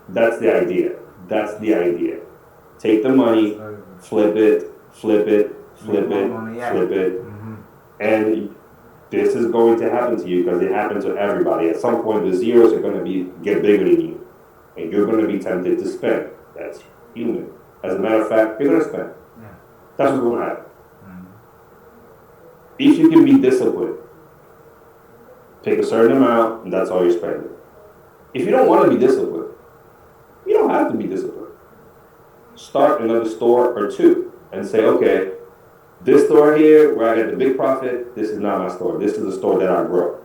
S2: That's the idea. That's the idea. Take the money, flip it, flip it, flip it, flip it, and this is going to happen to you because it happened to everybody. At some point, the zeros are going to get bigger than you, and you're going to be tempted to spend. That's human. As a matter of fact, you're going to spend.
S1: Yeah.
S2: That's what's going to happen. If you can be disciplined, pick a certain amount, and that's all you're spending. If you don't want to be disciplined, you don't have to be disciplined. Start another store or two and say, okay, this store here where I get the big profit, this is not my store. This is a store that I grow.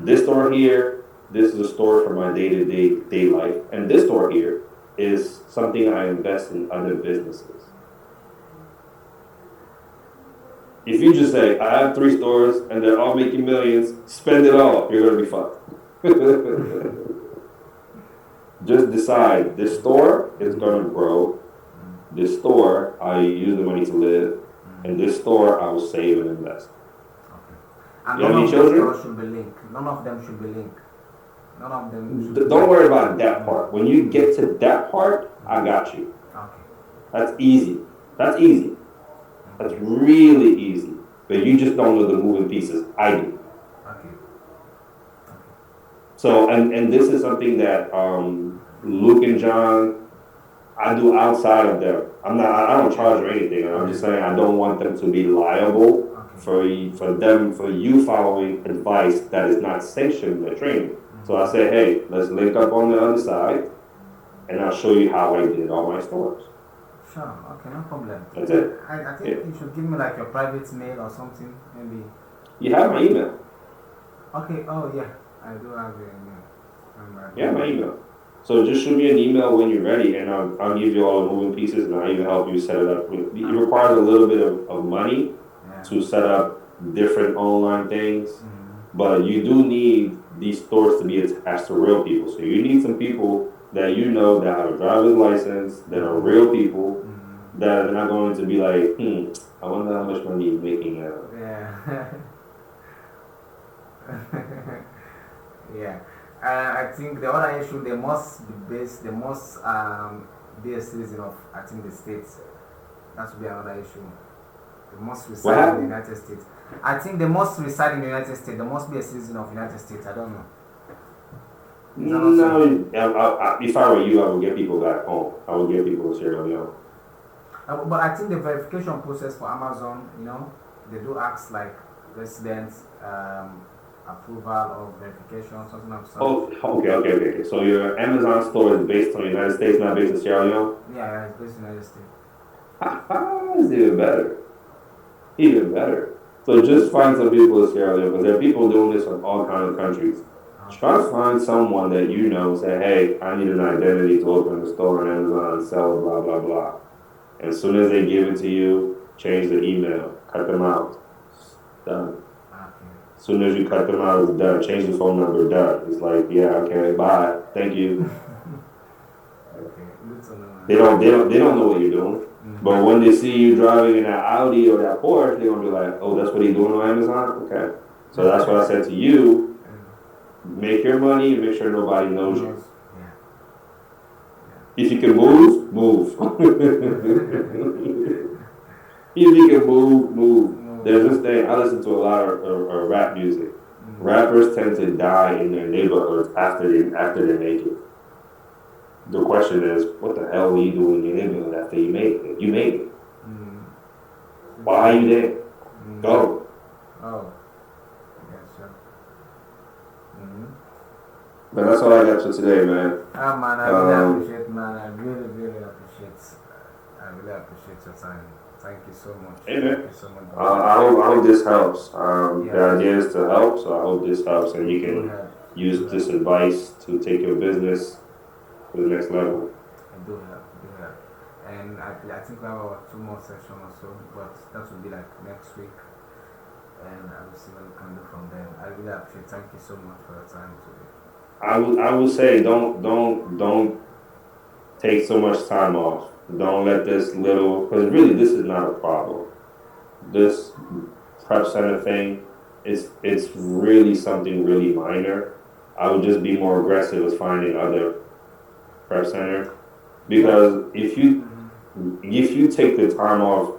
S2: This store here, this is a store for my day-to-day life. And this store here is something I invest in other businesses. If you just say, I have 3 stores and they're all making millions, spend it all, you're going to be fucked. Just decide, this store is going to grow. This store, I use the money to live. And this store, I will save and invest.
S1: Okay. And
S2: You have any children?
S1: Should be linked. None of them should be linked. None of them should
S2: Don't worry about that part. When you get to that part, I got you.
S1: Okay.
S2: That's easy. That's easy. That's really easy. But you just don't know the moving pieces. I do.
S1: Okay.
S2: So, and this is something that Luke and John, I do outside of them. I don't charge or anything. I'm just saying I don't want them to be liable for you following advice that is not sanctioned in the training. So I say, hey, let's link up on the other side, and I'll show you how I did all my stores.
S1: Sure. Okay, no problem.
S2: That's it.
S1: I think you should give me like your private mail or something, maybe.
S2: You have my email.
S1: Okay. Oh yeah, I do have your email.
S2: Yeah, my email. So just shoot me an email when you're ready, and I'll give you all the moving pieces, and I'll even help you set it up. It requires a little bit of money to set up different online things, but you do need these stores to be attached to real people. So you need some people that you know that have a driver's license, that are real people, that are not going to be like, I wonder how much money he's making out.
S1: Yeah. Yeah. I think the other issue, they must be a citizen of, I think, the States. That would be another issue. They must reside in the United States. I think they must reside in the United States. They must be a citizen of the United States. I don't know.
S2: No, if I were you, I would get people back home. I would get people in Sierra Leone.
S1: But I think the verification process for Amazon, they do ask like residents approval or verification, something of such.
S2: Oh, okay. So your Amazon store is based on the United States, not based in Sierra Leone?
S1: Yeah, it's based in the United States.
S2: It's even better. Even better. So just find some people in Sierra Leone, because there are people doing this from all kinds of countries. Try to find someone that you know, say, hey, I need an identity to open a store on Amazon and sell blah, blah, blah. And as soon as they give it to you, change the email, cut them out. Done.
S1: Okay.
S2: As soon as you cut them out, it's done. Change the phone number, done. It's like, yeah, okay, bye, thank you.
S1: Okay, good to know.
S2: They don't know what you're doing. But when they see you driving in that Audi or that Porsche, they're gonna be like, oh, that's what he's doing on Amazon? Okay. So that's what I said to you. Make your money and make sure nobody knows you. If you can move, move. If you can move. There's this thing, I listen to a lot of rap music. Rappers tend to die in their neighborhoods after they make it. The question is, what the hell were you doing in your neighborhood after you made it? You made it. Why are you there? Go.
S1: Oh. Yeah, sure.
S2: But that's all I got for today, man.
S1: Ah, man, I really appreciate, man. I really appreciate your time. Thank you so much.
S2: Hey, man.
S1: Thank you so much.
S2: I hope this helps. The idea is to help, so I hope this helps and you can use this advice to take your business to the next level.
S1: I do have. And I think we have about 2 more sessions or so, but that will be like next week. And I will see what we can do from there. I really appreciate. Thank you so much for your time today.
S2: I would say don't take so much time off. Don't let this little, because really this is not a problem. This prep center thing, it's really something really minor. I would just be more aggressive with finding other prep center, because if you take the time off,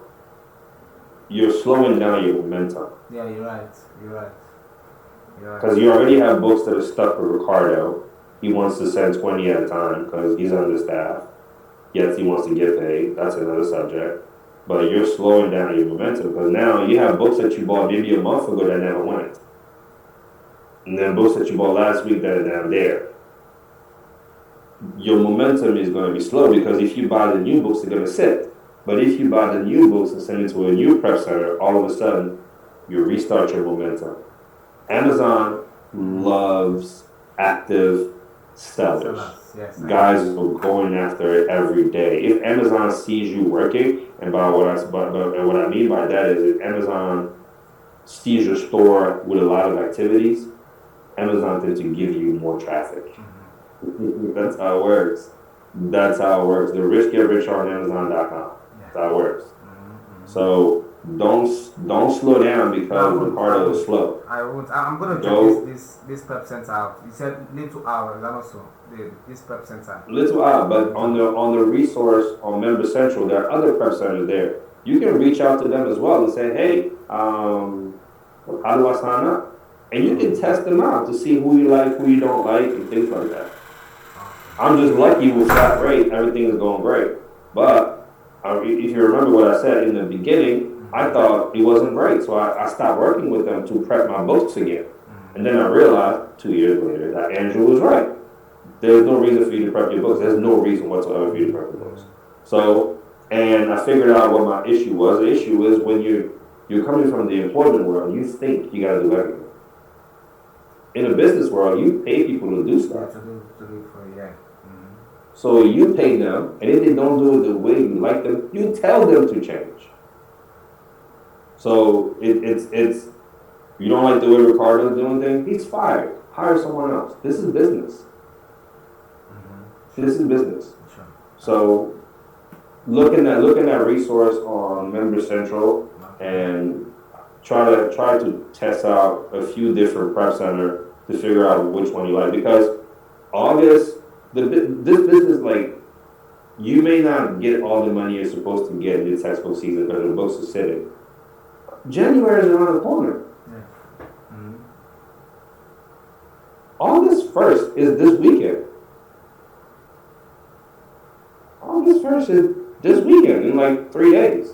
S2: you're slowing down your momentum.
S1: Yeah, you're right.
S2: Because you already have books that are stuck with Ricardo. He wants to send 20 at a time because he's understaffed. Yes, he wants to get paid. That's another subject. But you're slowing down your momentum because now you have books that you bought maybe a month ago that never went. And then books that you bought last week that are now there. Your momentum is going to be slow because if you buy the new books, they're going to sit. But if you buy the new books and send it to a new prep center, all of a sudden, you restart your momentum. Amazon loves active sellers.
S1: Yes,
S2: guys are going after it every day. If Amazon sees you working, and what I mean by that is if Amazon sees your store with a lot of activities, Amazon tends to give you more traffic. That's how it works. The rich get richer on Amazon.com. That's how it works. So don't slow down because Ricardo is slow.
S1: I won't. I'm gonna check this prep center out. You said Little Hour, is that also this prep center? Little
S2: Hour, but on the resource on Member Central, there are other prep centers there. You can reach out to them as well and say, hey, how do I sign up? And you can test them out to see who you like, who you don't like, and things like that. I'm just lucky with flat rate. Everything is going great. But if you remember what I said in the beginning, I thought it wasn't great. So I stopped working with them to prep my books again. And then I realized 2 years later that Andrew was right. There's no reason for you to prep your books. There's no reason whatsoever for you to prep your books. So, and I figured out what my issue was. The issue is when you're coming from the employment world, you think you got to do everything. In a business world, you pay people to do stuff. So you pay them, and if they don't do it the way you like them, you tell them to change. So it's you don't like the way Ricardo's doing things, he's fired. Hire someone else. This is business. This is business. So looking at resource on Member Central and try to test out a few different prep center to figure out which one you like, because August, this business, like, you may not get all the money you're supposed to get in the textbook season because the books are sitting. January is around the corner. August 1st is this weekend. August 1st is This weekend, in like 3 days.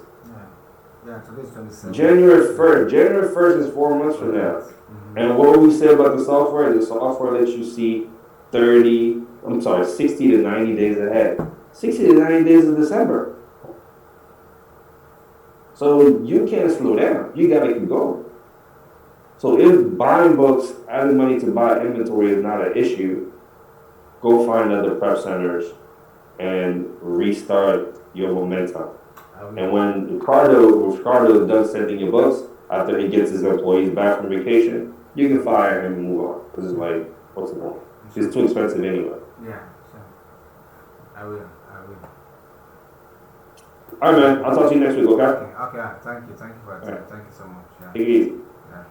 S1: Yeah, today's 27.
S2: January 1st. January 1st is 4 months from now.
S1: Mm-hmm.
S2: And what we say about the software? The software lets you see 60 to 90 days ahead. 60 to 90 days of December. So you can't slow down. You gotta keep going. So if buying books, adding money to buy inventory is not an issue, go find other prep centers and restart your momentum. And when Ricardo is done sending your books, after he gets his employees back from vacation, you can fire him and move on. Because it's like, what's the point? It's too expensive anyway.
S1: Yeah, sure. I will.
S2: All right, man. I'll talk to you next week, okay?
S1: Okay, thank you for your time. Thank you so much. Yeah.
S2: Take it easy.
S1: Yeah.